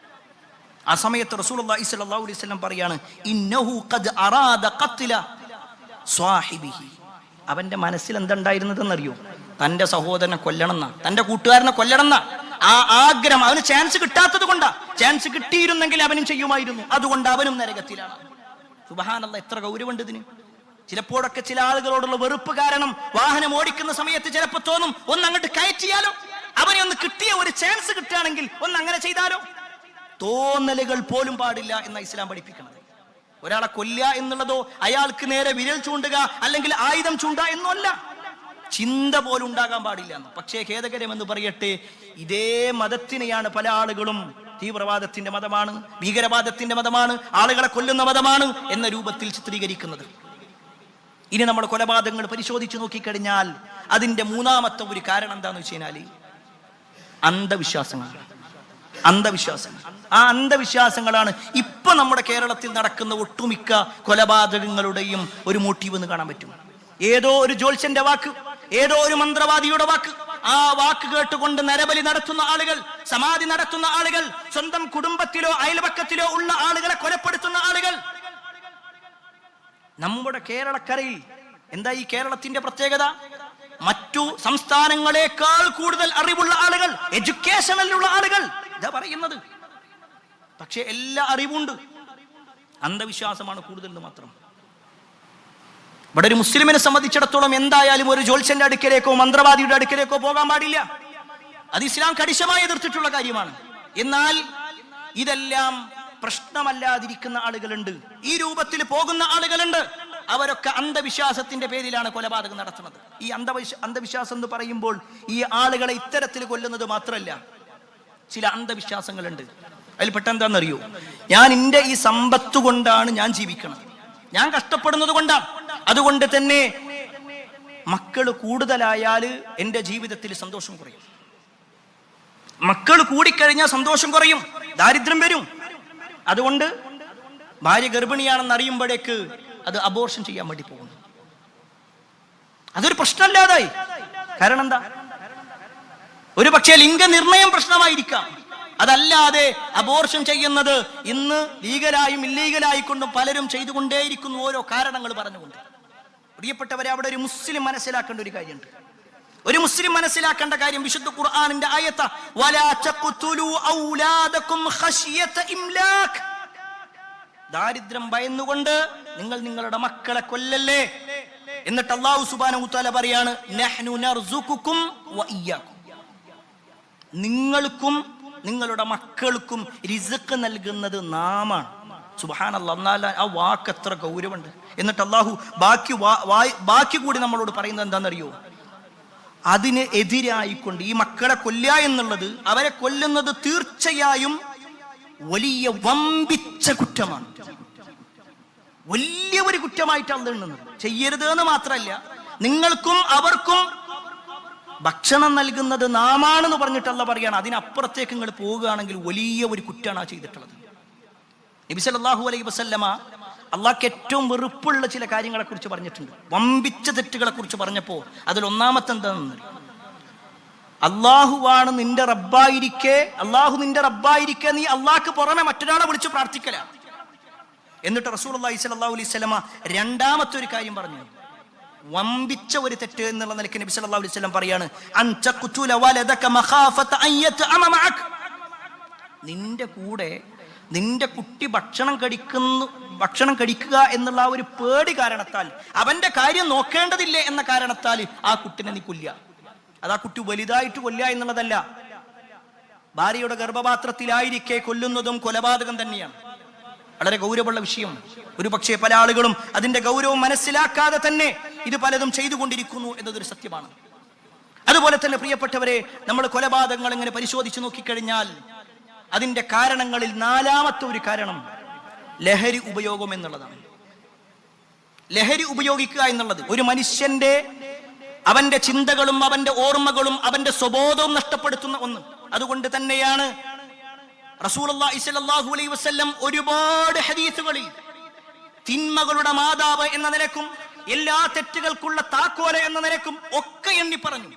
S2: ആ സമയത്ത് റസൂലുള്ളാഹി സ്വല്ലല്ലാഹു അലൈഹി വസല്ലം പറയാണ്, ഇന്നഹു ഖദ് അറാദ ഖത്ല സ്വാഹിബിഹി. അവന്റെ മനസ്സിൽ എന്തുണ്ടായിരുന്നതെന്നറിയോ? തന്റെ സഹോദരനെ കൊല്ലണമെന്ന, തന്റെ കൂട്ടുകാരനെ കൊല്ലണമെന്ന ആ ആഗ്രഹം. അവന് ചാൻസ് കിട്ടാത്തത് കൊണ്ടാ. ചാൻസ് കിട്ടിയിരുന്നെങ്കിൽ അവനും ചെയ്യുമായിരുന്നു. അതുകൊണ്ട് അവനും നരകത്തിലാണ്. സുബ്ഹാനല്ലാഹ്, എത്ര ഗൗരവമുണ്ട് ഇതിന്. ചിലപ്പോഴൊക്കെ ചില ആളുകളോടുള്ള വെറുപ്പ് കാരണം വാഹനം ഓടിക്കുന്ന സമയത്ത് ചിലപ്പോൾ തോന്നും, ഒന്ന് അങ്ങോട്ട് കയറ്റിയാലോ, അവനെ ഒന്ന് കിട്ടിയ ഒരു ചാൻസ് കിട്ടുകയാണെങ്കിൽ ഒന്ന് അങ്ങനെ ചെയ്താലോ. തോന്നലുകൾ പോലും പാടില്ല എന്ന ഇസ്ലാം പഠിപ്പിക്കുന്നത്. ഒരാളെ കൊല്ലുക എന്നുള്ളതോ അയാൾക്ക് നേരെ വിരൽ ചൂണ്ടുക അല്ലെങ്കിൽ ആയുധം ചൂണ്ടുക എന്നല്ല. ചിന്ത പോലും ഉണ്ടാകാൻ പാടില്ല എന്ന്. പക്ഷേ ഖേദകരമെന്ന് പറയട്ടെ, ഇതേ മതത്തിനെയാണ് പല ആളുകളും തീവ്രവാദത്തിന്റെ മതമാണ്, ഭീകരവാദത്തിന്റെ മതമാണ്, ആളുകളെ കൊല്ലുന്ന മതമാണ് എന്ന രൂപത്തിൽ ചിത്രീകരിക്കുന്നത്. ഇനി നമ്മൾ കൊലപാതകങ്ങൾ പരിശോധിച്ച് നോക്കിക്കഴിഞ്ഞാൽ അതിന്റെ മൂന്നാമത്തെ ഒരു കാരണം എന്താന്ന് വെച്ച് കഴിഞ്ഞാൽ അന്ധവിശ്വാസങ്ങൾ. ആ അന്ധവിശ്വാസങ്ങളാണ് ഇപ്പൊ നമ്മുടെ കേരളത്തിൽ നടക്കുന്ന ഒട്ടുമിക്ക കൊലപാതകങ്ങളുടെയും ഒരു മോട്ടീവ് എന്ന് കാണാൻ പറ്റും. ഏതോ ഒരു ജ്യോത്സ്യന്റെ വാക്ക്, ഏതോ ഒരു മന്ത്രവാദിയുടെ വാക്ക്, ആ വാക്ക് കേട്ടുകൊണ്ട് നരബലി നടത്തുന്ന ആളുകൾ, സമാധി നടത്തുന്ന ആളുകൾ, സ്വന്തം കുടുംബത്തിലോ അയൽപക്കത്തിലോ ഉള്ള ആളുകളെ കൊലപ്പെടുത്തുന്ന ആളുകൾ നമ്മുടെ കേരളക്കരയിൽ. എന്താ ഈ കേരളത്തിന്റെ പ്രത്യേകത? മറ്റു സംസ്ഥാനങ്ങളെക്കാൾ കൂടുതൽ അറിവുള്ള ആളുകൾ, എഡ്യൂക്കേഷനിലുള്ള ആളുകൾ ഇതാ പറയുന്നത്. പക്ഷെ എല്ലാ അറിവുണ്ട്, അന്ധവിശ്വാസമാണ് കൂടുതൽ എന്ന് മാത്രം. ഇവിടെ ഒരു മുസ്ലിമിനെ സംബന്ധിച്ചിടത്തോളം എന്തായാലും ഒരു ജ്യോത്സ്യന്റെ അടുക്കലേക്കോ മന്ത്രവാദിയുടെ അടുക്കലേക്കോ പോകാൻ പാടില്ല. അത് ഇസ്ലാം കണിശമായി എതിർത്തിട്ടുള്ള കാര്യമാണ്. എന്നാൽ ഇതെല്ലാം പ്രശ്നമല്ലാതിരിക്കുന്ന ആളുകളുണ്ട്, ഈ രൂപത്തിൽ പോകുന്ന ആളുകളുണ്ട്. അവരൊക്കെ അന്ധവിശ്വാസത്തിന്റെ പേരിലാണ് കൊലപാതകം നടത്തുന്നത്. ഈ അന്ധവിശ്വാസം എന്ന് പറയുമ്പോൾ ഈ ആളുകളെ ഇത്തരത്തിൽ കൊല്ലുന്നത് മാത്രമല്ല, ചില അന്ധവിശ്വാസങ്ങളുണ്ട്. അതിൽപ്പെട്ട എന്താണെന്നറിയോ? ഞാൻ എൻ്റെ ഈ സമ്പത്ത് കൊണ്ടാണ് ഞാൻ ജീവിക്കുന്നത്, ഞാൻ കഷ്ടപ്പെടുന്നത് കൊണ്ടാണ്, അതുകൊണ്ട് തന്നെ മക്കൾ കൂടുതലായാൽ എൻ്റെ ജീവിതത്തിൽ സന്തോഷം കുറയും. മക്കൾ കൂടിക്കഴിഞ്ഞാൽ സന്തോഷം കുറയും, ദാരിദ്ര്യം വരും. അതുകൊണ്ട് ഭാര്യ ഗർഭിണിയാണെന്ന് അറിയുമ്പോഴേക്ക് അത് അബോർഷൻ ചെയ്യാൻ വേണ്ടി പോകുന്നു. അതൊരു പ്രശ്നമല്ലാതായി. കാരണം എന്താ? ഒരു പക്ഷേ ലിംഗനിർണയം പ്രശ്നമായിരിക്കാം. അതല്ലാതെ അബോർഷൻ ചെയ്യുന്നത് ഇന്ന് ലീഗലായും ഇല്ലീഗലായിക്കൊണ്ടും പലരും ചെയ്തുകൊണ്ടേയിരിക്കുന്നു, ഓരോ കാരണങ്ങൾ പറഞ്ഞുകൊണ്ട്. പ്രിയപ്പെട്ടവരെ, അവിടെ ഒരു മുസ്ലിം മനസ്സിലാക്കേണ്ട ഒരു കാര്യമുണ്ട്. ഒരു മുസ്ലിം മനസ്സിലാക്കേണ്ട കാര്യം വിശുദ്ധ ഖുർആനിന്റെ ആയത്ത, വലാ തഖ്തുലൂ ഔലാദകും ഖശ്യത ഇംലാക്. ദാരിദ്ര്യം ഭയന്നുകൊണ്ട് നിങ്ങൾ നിങ്ങളുടെ മക്കളെ കൊല്ലല്ലേ. എന്നിട്ട് അല്ലാഹു സുബ്ഹാനഹു വ തആല പറയാണ്, നഹ്നു നർസുകുകും വ ഇയ്യാകും. നിങ്ങൾക്കും നിങ്ങളുടെ മക്കൾക്കും റിസ്ക് നൽകുന്നത് നാമാണ്. സുബ്ഹാനല്ലാഹ്, എന്നാൽ ആ വാക്ക് എത്ര ഗൗരവമുണ്ട്. എന്നിട്ട് അല്ലാഹു ബാക്കി കൂടി നമ്മളോട് പറയുന്നത് എന്താണെന്നറിയോ? അതിന് എതിരായിക്കൊണ്ട് ഈ മക്കളെ കൊല്ലുക എന്നുള്ളത്, അവരെ കൊല്ലുന്നത് തീർച്ചയായും വലിയ വമ്പിച്ച കുറ്റമാണ്. വലിയ ഒരു കുറ്റമായിട്ടാണ് എണ്ണുന്നത്. ചെയ്യരുത് എന്ന് മാത്രമല്ല, നിങ്ങൾക്കും അവർക്കും ഭക്ഷണം നൽകുന്നത് നാമാണെന്ന് പറഞ്ഞിട്ടല്ല പറയാണ്. അതിനപ്പുറത്തേക്ക് നിങ്ങൾ പോവുകയാണെങ്കിൽ വലിയ ഒരു കുറ്റമാണ് ചെയ്തിട്ടുള്ളത്. നബി സല്ലല്ലാഹു അലൈഹി വസല്ലമ അള്ളാഹ്ക്ക് ഏറ്റവും വെറുപ്പുള്ള ചില കാര്യങ്ങളെ കുറിച്ച് പറഞ്ഞിട്ടുണ്ട്. വമ്പിച്ച തെറ്റുകളെ കുറിച്ച് പറഞ്ഞപ്പോ അതിൽ ഒന്നാമത്തെ എന്താണെന്ന്, അള്ളാഹുവാണ് നിന്റെ റബ്ബായിരിക്കെ, അള്ളാഹു നിന്റെ റബ്ബായിരിക്കെ നീ അള്ളാഹ്ക്ക് പുറമെ മറ്റൊരാളെ വിളിച്ച് പ്രാർത്ഥിക്കല. എന്നിട്ട് റസൂലുള്ളാഹി സ്വല്ലല്ലാഹു അലൈഹി വസല്ലമ രണ്ടാമത്തെ ഒരു കാര്യം പറഞ്ഞു, വമ്പിച്ച ഒരു തെറ്റ് എന്നുള്ള നിലയ്ക്ക് നബി സല്ലല്ലാഹു അലൈഹി വസല്ലം പറയാണ്, അൻ തഖ്തുല വലദക മഖാഫത അൻ യതഅമ മഅക്. നിന്റെ കൂടെ നിന്റെ കുട്ടി ഭക്ഷണം കഴിക്കുക എന്നുള്ള ഒരു പേടി കാരണത്താൽ, അവന്റെ കാര്യം നോക്കേണ്ടതില്ലേ എന്ന കാരണത്താൽ ആ കുട്ടിനെ നീ കൊല്ലുക. അത് ആ കുട്ടി വലുതായിട്ട് കൊല്ലുക എന്നുള്ളതല്ല, ഭാര്യയുടെ ഗർഭപാത്രത്തിലായിരിക്കെ കൊല്ലുന്നതും കൊലപാതകം തന്നെയാണ്. വളരെ ഗൗരവമുള്ള വിഷയം. ഒരു പക്ഷേ പല ആളുകളും അതിന്റെ ഗൗരവം മനസ്സിലാക്കാതെ തന്നെ ഇത് പലതും ചെയ്തുകൊണ്ടിരിക്കുന്നു എന്നതൊരു സത്യമാണ്. അതുപോലെ തന്നെ പ്രിയപ്പെട്ടവരെ, നമ്മൾ കൊലപാതകങ്ങൾ ഇങ്ങനെ പരിശോധിച്ച് നോക്കിക്കഴിഞ്ഞാൽ അതിന്റെ കാരണങ്ങളിൽ 4ാമത്തെ ഒരു കാരണം ലഹരി ഉപയോഗം എന്നുള്ളതാണ്. ലഹരി ഉപയോഗിക്കുക എന്നുള്ളത് ഒരു മനുഷ്യന്റെ അവന്റെ ചിന്തകളും അവന്റെ ഓർമ്മകളും അവന്റെ സ്വബോധവും നഷ്ടപ്പെടുത്തുന്ന ഒന്ന്. അതുകൊണ്ട് തന്നെയാണ് റസൂലുള്ളാഹി സ്വല്ലല്ലാഹു അലൈഹി വസല്ലം ഒരുപാട് ഹദീസുകളിൽ തിന്മകളുടെ മാതാവ് എന്ന നിലക്കും എല്ലാ തെറ്റുകൾക്കുള്ള താക്കോല എന്ന നിലക്കും ഒക്കെ എണ്ണി പറഞ്ഞു.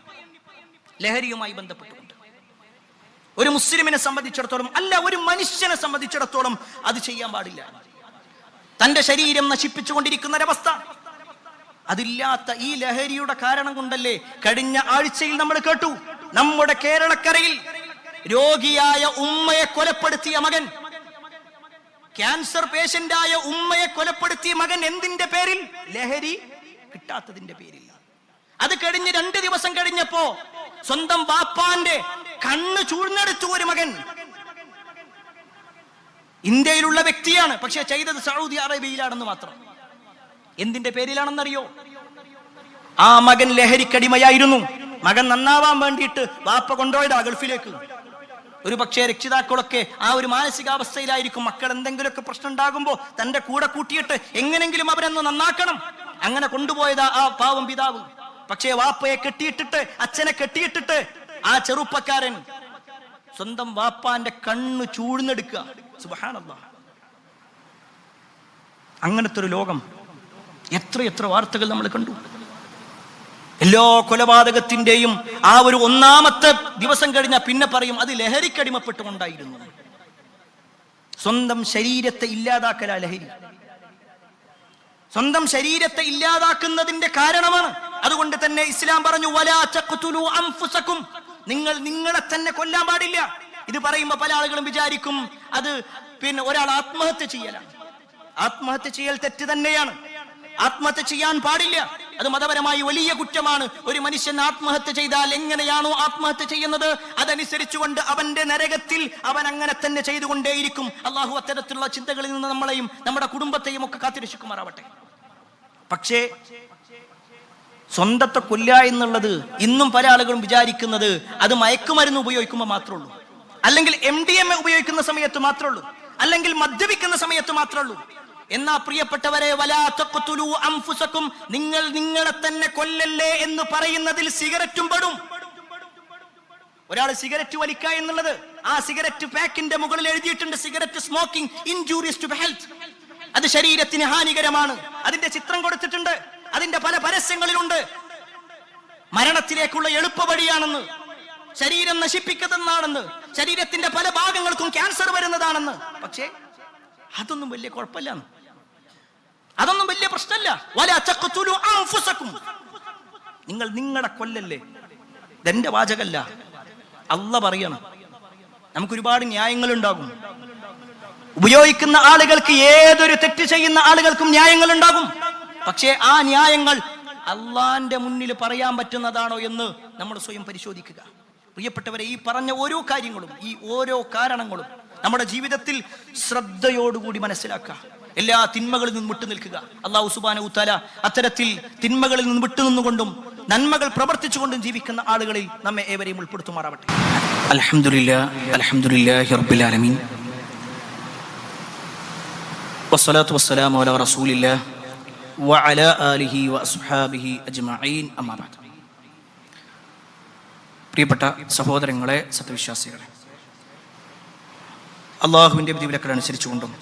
S2: ലഹരിയുമായി ബന്ധപ്പെട്ടുകൊണ്ട് ഒരു മുസ്ലിമിനെ സംബന്ധിച്ചിടത്തോളം, അല്ല ഒരു മനുഷ്യനെ സംബന്ധിച്ചിടത്തോളം അത് ചെയ്യാൻ പാടില്ല. തന്റെ ശരീരം നശിപ്പിച്ചുകൊണ്ടിരിക്കുന്ന ഒരവസ്ഥ. അതില്ലാത്ത ഈ ലഹരിയുടെ കാരണം കൊണ്ടല്ലേ കഴിഞ്ഞ ആഴ്ചയിൽ നമ്മൾ കേട്ടു, നമ്മുടെ കേരളക്കരയിൽ രോഗിയായ ഉമ്മയെ കൊലപ്പെടുത്തിയ മകൻ, ക്യാൻസർ പേഷ്യന്റായ ഉമ്മയെ കൊലപ്പെടുത്തിയ മകൻ. എന്തിന്റെ പേരിൽ? ലഹരി കിട്ടാത്തതിന്റെ പേരിൽ. അത് കഴിഞ്ഞ് 2 ദിവസം കഴിഞ്ഞപ്പോ സ്വന്തം ബാപ്പാന്റെ കണ്ണ് ചൂഴ്ന്നെടുത്തു ഒരു മകൻ. ഇന്ത്യയിലുള്ള വ്യക്തിയാണ്, പക്ഷെ ചെയ്തത് സൗദി അറേബ്യയിലാണെന്ന് മാത്രം. എന്തിന്റെ പേരിലാണെന്നറിയോ? ആ മകൻ ലഹരിക്കടിമയായിരുന്നു. മകൻ നന്നാവാൻ വേണ്ടിയിട്ട് വാപ്പ കൊണ്ടുപോയതാ ഗൾഫിലേക്ക്. ഒരു പക്ഷേ രക്ഷിതാക്കളൊക്കെ ആ ഒരു മാനസികാവസ്ഥയിലായിരിക്കും. മക്കൾ എന്തെങ്കിലുമൊക്കെ പ്രശ്നം ഉണ്ടാകുമ്പോൾ തന്റെ കൂടെ കൂട്ടിയിട്ട് എങ്ങനെങ്കിലും അവരെന്ന് നന്നാക്കണം, അങ്ങനെ കൊണ്ടുപോയതാ ആ പാവം പിതാവ്. പക്ഷേ വാപ്പയെ കെട്ടിയിട്ടിട്ട്, അച്ഛനെ കെട്ടിയിട്ടിട്ട് ആ ചെറുപ്പക്കാരൻ സ്വന്തം വാപ്പാന്റെ കണ്ണ് ചൂഴ്ന്നെടുക്കുക. സുബ്ഹാനല്ലാഹ്. അങ്ങനത്തെ ഒരു ലോകം. എത്ര വാർത്തകൾ നമ്മൾ കണ്ടു. എല്ലാ കൊലപാതകത്തിന്റെയും ആ ഒരു 1ാമത്തെ ദിവസം കഴിഞ്ഞാൽ പിന്നെ പറയും അത് ലഹരിക്കടിമപ്പെട്ടുകൊണ്ടായിരുന്നു. സ്വന്തം ശരീരത്തെ ഇല്ലാതാക്കല ലഹരി. സ്വന്തം ശരീരത്തെ ഇല്ലാതാക്കുന്നതിന്റെ കാരണമാണ്. അതുകൊണ്ട് തന്നെ ഇസ്ലാം പറഞ്ഞു, വലാ തഖ്തുലൂ അൻഫുസകും, നിങ്ങൾ നിങ്ങളെ തന്നെ കൊല്ലാൻ പാടില്ല. ഇത് പറയുമ്പോൾ പല ആളുകളും വിചാരിക്കും അത് പിന്നെ ഒരാൾ ആത്മഹത്യ ചെയ്യലാണ്. ആത്മഹത്യ ചെയ്യൽ തെറ്റ് തന്നെയാണ്. ആത്മഹത്യ ചെയ്യാൻ പാടില്ല. അത് മതപരമായി വലിയ കുറ്റമാണ്. ഒരു മനുഷ്യൻ ആത്മഹത്യ ചെയ്താൽ എങ്ങനെയാണോ ആത്മഹത്യ ചെയ്യുന്നത് അതനുസരിച്ചുകൊണ്ട് അവന്റെ നരകത്തിൽ അവൻ അങ്ങനെ തന്നെ ചെയ്തുകൊണ്ടേയിരിക്കും. അള്ളാഹു അത്തരത്തിലുള്ള ചിന്തകളിൽ നിന്ന് നമ്മളെയും നമ്മുടെ കുടുംബത്തെയും ഒക്കെ കാത്തിരക്ഷിക്കുമാറാവട്ടെ. പക്ഷേ സ്വന്തത്തെ കൊല്ല എന്നുള്ളത് ഇന്നും പല ആളുകളും വിചാരിക്കുന്നത് അത് മയക്കുമരുന്ന് ഉപയോഗിക്കുമ്പോൾ മാത്രമേ ഉള്ളൂ, അല്ലെങ്കിൽ MDMA ഉപയോഗിക്കുന്ന സമയത്ത് മാത്രമേ ഉള്ളൂ, അല്ലെങ്കിൽ മദ്യപിക്കുന്ന സമയത്ത് മാത്രമേ ഉള്ളൂ. എന്നാ പ്രിയപ്പെട്ടവരെ, വലാ തഖ്തുലൂ അൻഫുസകും, നിങ്ങൾ നിങ്ങളെ തന്നെ കൊല്ലല്ലേ എന്ന് പറയുന്നതിൽ സിഗരറ്റും പെടും. ഒരാൾ സിഗരറ്റ് വലിക്കുക എന്നുള്ളത് ആ സിഗരറ്റ് പാക്കിന്റെ മുകളിൽ എഴുതിയിട്ടുണ്ട്, cigarette smoking injurious to health, അത് ശരീരത്തിന് ഹാനികരമാണ്. അതിന്റെ ചിത്രം കൊടുത്തിട്ടുണ്ട്, അതിന്റെ പല പരസ്യങ്ങളിലുണ്ട്. മരണത്തിലേക്കുള്ള എളുപ്പവഴിയാണെന്ന്, ശരീരം നശിപ്പിക്കുന്നതാണെന്ന്, ശരീരത്തിന്റെ പല ഭാഗങ്ങൾക്കും ക്യാൻസർ വരുന്നതാണെന്ന്. പക്ഷേ അതൊന്നും വലിയ കുഴപ്പമില്ല, അതൊന്നും വലിയ പ്രശ്നമല്ല. വലാ തഖ്തുലൂ അൻഫുസകും, നിങ്ങൾ നിങ്ങളെ കൊല്ലല്ലേ. ഇതെന്റെ വാചകല്ല, അല്ലാഹ് പറയണം. നമുക്കൊരുപാട് ന്യായങ്ങളുണ്ടാകും. ഉപയോഗിക്കുന്ന ആളുകൾക്ക്, ഏതൊരു തെറ്റ് ചെയ്യുന്ന ആളുകൾക്കും ന്യായങ്ങൾ ഉണ്ടാകും. പക്ഷേ ആ ന്യായങ്ങൾ അള്ളാന്റെ മുന്നിൽ പറയാൻ പറ്റുന്നതാണോ എന്ന് നമ്മൾ സ്വയം പരിശോധിക്കുക. പ്രിയപ്പെട്ടവരെ, ഈ പറഞ്ഞ ഓരോ കാര്യങ്ങളും, ഈ ഓരോ കാരണങ്ങളും നമ്മുടെ ജീവിതത്തിൽ ശ്രദ്ധയോടുകൂടി മനസ്സിലാക്കുക. എല്ലാ തിന്മകളിൽ നിന്നും വിട്ടു നിൽക്കുക. അല്ലാഹു സുബ്ഹാനഹു വ തആല അത്തരത്തിൽ തിന്മകളിൽ നിന്ന് വിട്ടുനിന്നുകൊണ്ടും നന്മകൾ പ്രവർത്തിച്ചുകൊണ്ടും ജീവിക്കുന്ന ആളുകളിൽ നമ്മെ ഏവരെയും ഉൾപ്പെടുത്തുമാറാവട്ടെ. അൽഹംദുലില്ലാഹി റബ്ബിൽ ആലമീൻ, വസ്സലാത്തു വസ്സലാമു അലാ റസൂലില്ലാഹ് വഅലാ ആലിഹി വഅസ്ഹാബിഹി അജ്മഈൻ, അമ്മാ ബഅദ്. പ്രിയപ്പെട്ട സഹോദരങ്ങളെ, സത്യവിശ്വാസികളെ, അള്ളാഹുവിൻ്റെ വിധിവിലക്കളനുസരിച്ചുകൊണ്ടും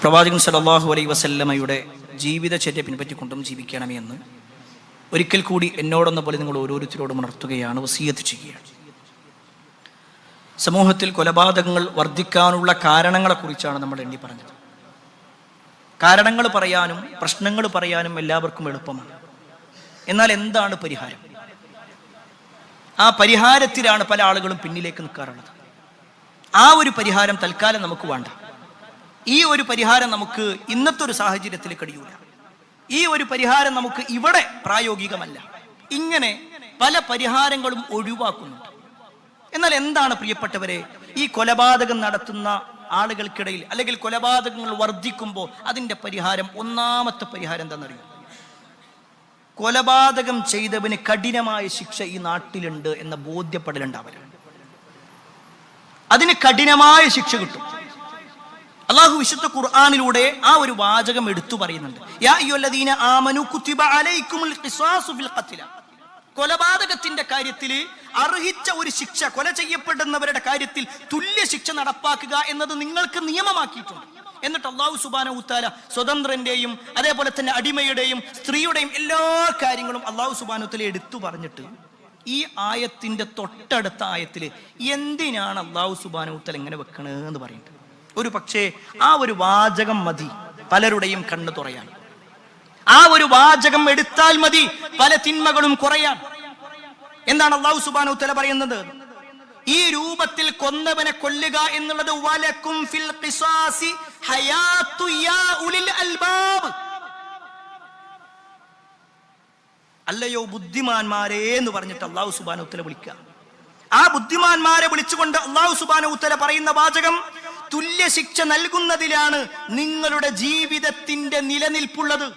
S2: പ്രവാചകൻ സല്ലല്ലാഹു അലൈഹി വസല്ലമയുടെ ജീവിതചര്യ പിൻപറ്റിക്കൊണ്ടും ജീവിക്കണമേ എന്ന് ഒരിക്കൽ കൂടി എന്നോടെന്ന പോലെ നിങ്ങൾ ഓരോരുത്തരോടും ഉണർത്തുകയാണ്, വസിയത്ത് ചെയ്യുകയാണ്. സമൂഹത്തിൽ കൊലപാതകങ്ങൾ വർദ്ധിക്കാനുള്ള കാരണങ്ങളെക്കുറിച്ചാണ് നമ്മൾ എണ്ണി പറഞ്ഞത്. കാരണങ്ങൾ പറയാനും പ്രശ്നങ്ങൾ പറയാനും എല്ലാവർക്കും എളുപ്പമാണ്. എന്നാൽ എന്താണ് പരിഹാരം? ആ പരിഹാരത്തിലാണ് പല ആളുകളും പിന്നിലേക്ക് നിൽക്കാറുള്ളത്. ആ ഒരു പരിഹാരം തൽക്കാലം നമുക്ക് വേണ്ട. ഈ ഒരു പരിഹാരം നമുക്ക് ഇന്നത്തെ ഒരു സാഹചര്യത്തിൽ കഴിയൂല. ഈ ഒരു പരിഹാരം നമുക്ക് ഇവിടെ പ്രായോഗികമല്ല. ഇങ്ങനെ പല പരിഹാരങ്ങളും ഒഴിവാക്കുന്നുണ്ട്. എന്നാൽ എന്താണ് പ്രിയപ്പെട്ടവരെ ഈ കൊലപാതകം നടത്തുന്ന ആളുകൾക്കിടയിൽ, അല്ലെങ്കിൽ കൊലപാതകങ്ങൾ വർദ്ധിക്കുമ്പോൾ അതിന്റെ പരിഹാരം, ഒന്നാമത്തെ പരിഹാരം എന്താണെന്നറിയോ? കൊലപാതകം ചെയ്തവന് കഠിനമായ ശിക്ഷ ഈ നാട്ടിലുണ്ട് എന്ന ബോധ്യപ്പെടലുണ്ടാവല. അതിന് കഠിനമായ ശിക്ഷ കിട്ടും. അള്ളാഹു വിശുദ്ധ ഖുർആനിലൂടെ ആ ഒരു വാചകം എടുത്തു പറയുന്നുണ്ട്. യാ അയ്യുഹല്ലദീന ആമനു കുതിബ അലൈക്കുമുൽ ഖിസാസു ഫിൽ ഖത്ല. കൊലപാതകത്തിന്റെ കാര്യത്തിൽ അർഹിച്ച ഒരു ശിക്ഷ, കൊല ചെയ്യപ്പെടുന്നവരുടെ കാര്യത്തിൽ തുല്യ ശിക്ഷ നടപ്പാക്കുക എന്നത് നിങ്ങൾക്ക് നിയമമാക്കിയിട്ടുണ്ട്. എന്നിട്ട് അള്ളാഹു സുബ്ഹാനഹു വതആല സ്വതന്ത്രന്റെയും അതേപോലെ തന്നെ അടിമയുടെയും സ്ത്രീയുടെയും എല്ലാ കാര്യങ്ങളും അള്ളാഹു സുബ്ഹാനഹു വതആല എടുത്തു പറഞ്ഞിട്ട് ഈ ആയത്തിന്റെ തൊട്ടടുത്ത ആയത്തിൽ എന്തിനാണ് അള്ളാഹു സുബ്ഹാനഹു വതആല ഇങ്ങനെ വെക്കണെന്ന് പറയുന്നത്. ഒരു പക്ഷേ ആ ഒരു വാചകം മതി പലരുടെയും കണ്ണു തുറയാൻ. ആ ഒരു വാചകം എടുത്താൽ മതി പല തിന്മകളും കുറയാൻ. എന്താണ് അള്ളാഹു സുബ്ഹാനഹു വതആല പറയുന്നത്? ഈ രൂപത്തിൽ കൊന്നവനെ കൊല്ലുക എന്നുള്ളത് വലക്കും ഫിൽ ഖിസാസി ഹയാത്തു യാ ഉലിൽ അൽബാബ്. അല്ലയോ ബുദ്ധിമാന്മാരെ എന്ന് പറഞ്ഞിട്ട് അള്ളാഹു സുബ്ഹാനഹു വതആല വിളിക്കുക. ആ ബുദ്ധിമാന്മാരെ വിളിച്ചുകൊണ്ട് അള്ളാഹു സുബ്ഹാനഹു വതആല പറയുന്ന വാചകം, തുല്യ ശിക്ഷ നൽകുന്നതിലാണ് നിങ്ങളുടെ ജീവിതത്തിന്റെ നിലനിൽപ്പുള്ളത്.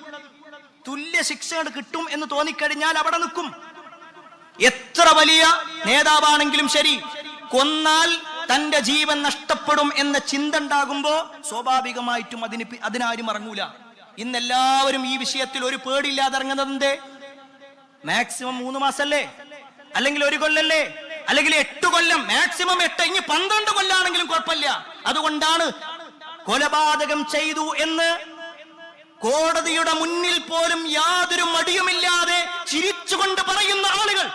S2: തുല്യ ശിക്ഷ കിട്ടും എന്ന് തോന്നിക്കഴിഞ്ഞാൽ അവിടെ നിൽക്കും. എത്ര വലിയ നേതാവാണെങ്കിലും ശരി, കൊന്നാൽ തന്റെ ജീവൻ നഷ്ടപ്പെടും എന്ന ചിന്ത ഉണ്ടാകുമ്പോ സ്വാഭാവികമായിട്ടും അതിനാരും ഇറങ്ങൂല. ഇന്നെല്ലാവരും ഈ വിഷയത്തിൽ ഒരു പേടിയില്ലാതെ ഇറങ്ങുന്നതിന്റെ മാക്സിമം 3 മാസല്ലേ, അല്ലെങ്കിൽ 1 കൊല്ലല്ലേ, അല്ലെങ്കിൽ 8 കൊല്ലം, മാക്സിമം 8, ഇനി 12 കൊല്ലാണെങ്കിലും കുഴപ്പമില്ല. അതുകൊണ്ടാണ് കൊലപാതകം ചെയ്തു എന്ന് കോടതിയുടെ മുന്നിൽ പോലും യാതൊരു മടിയുമില്ലാതെ ചിരിച്ചുകൊണ്ട് പറയുന്ന ആളുകൾ.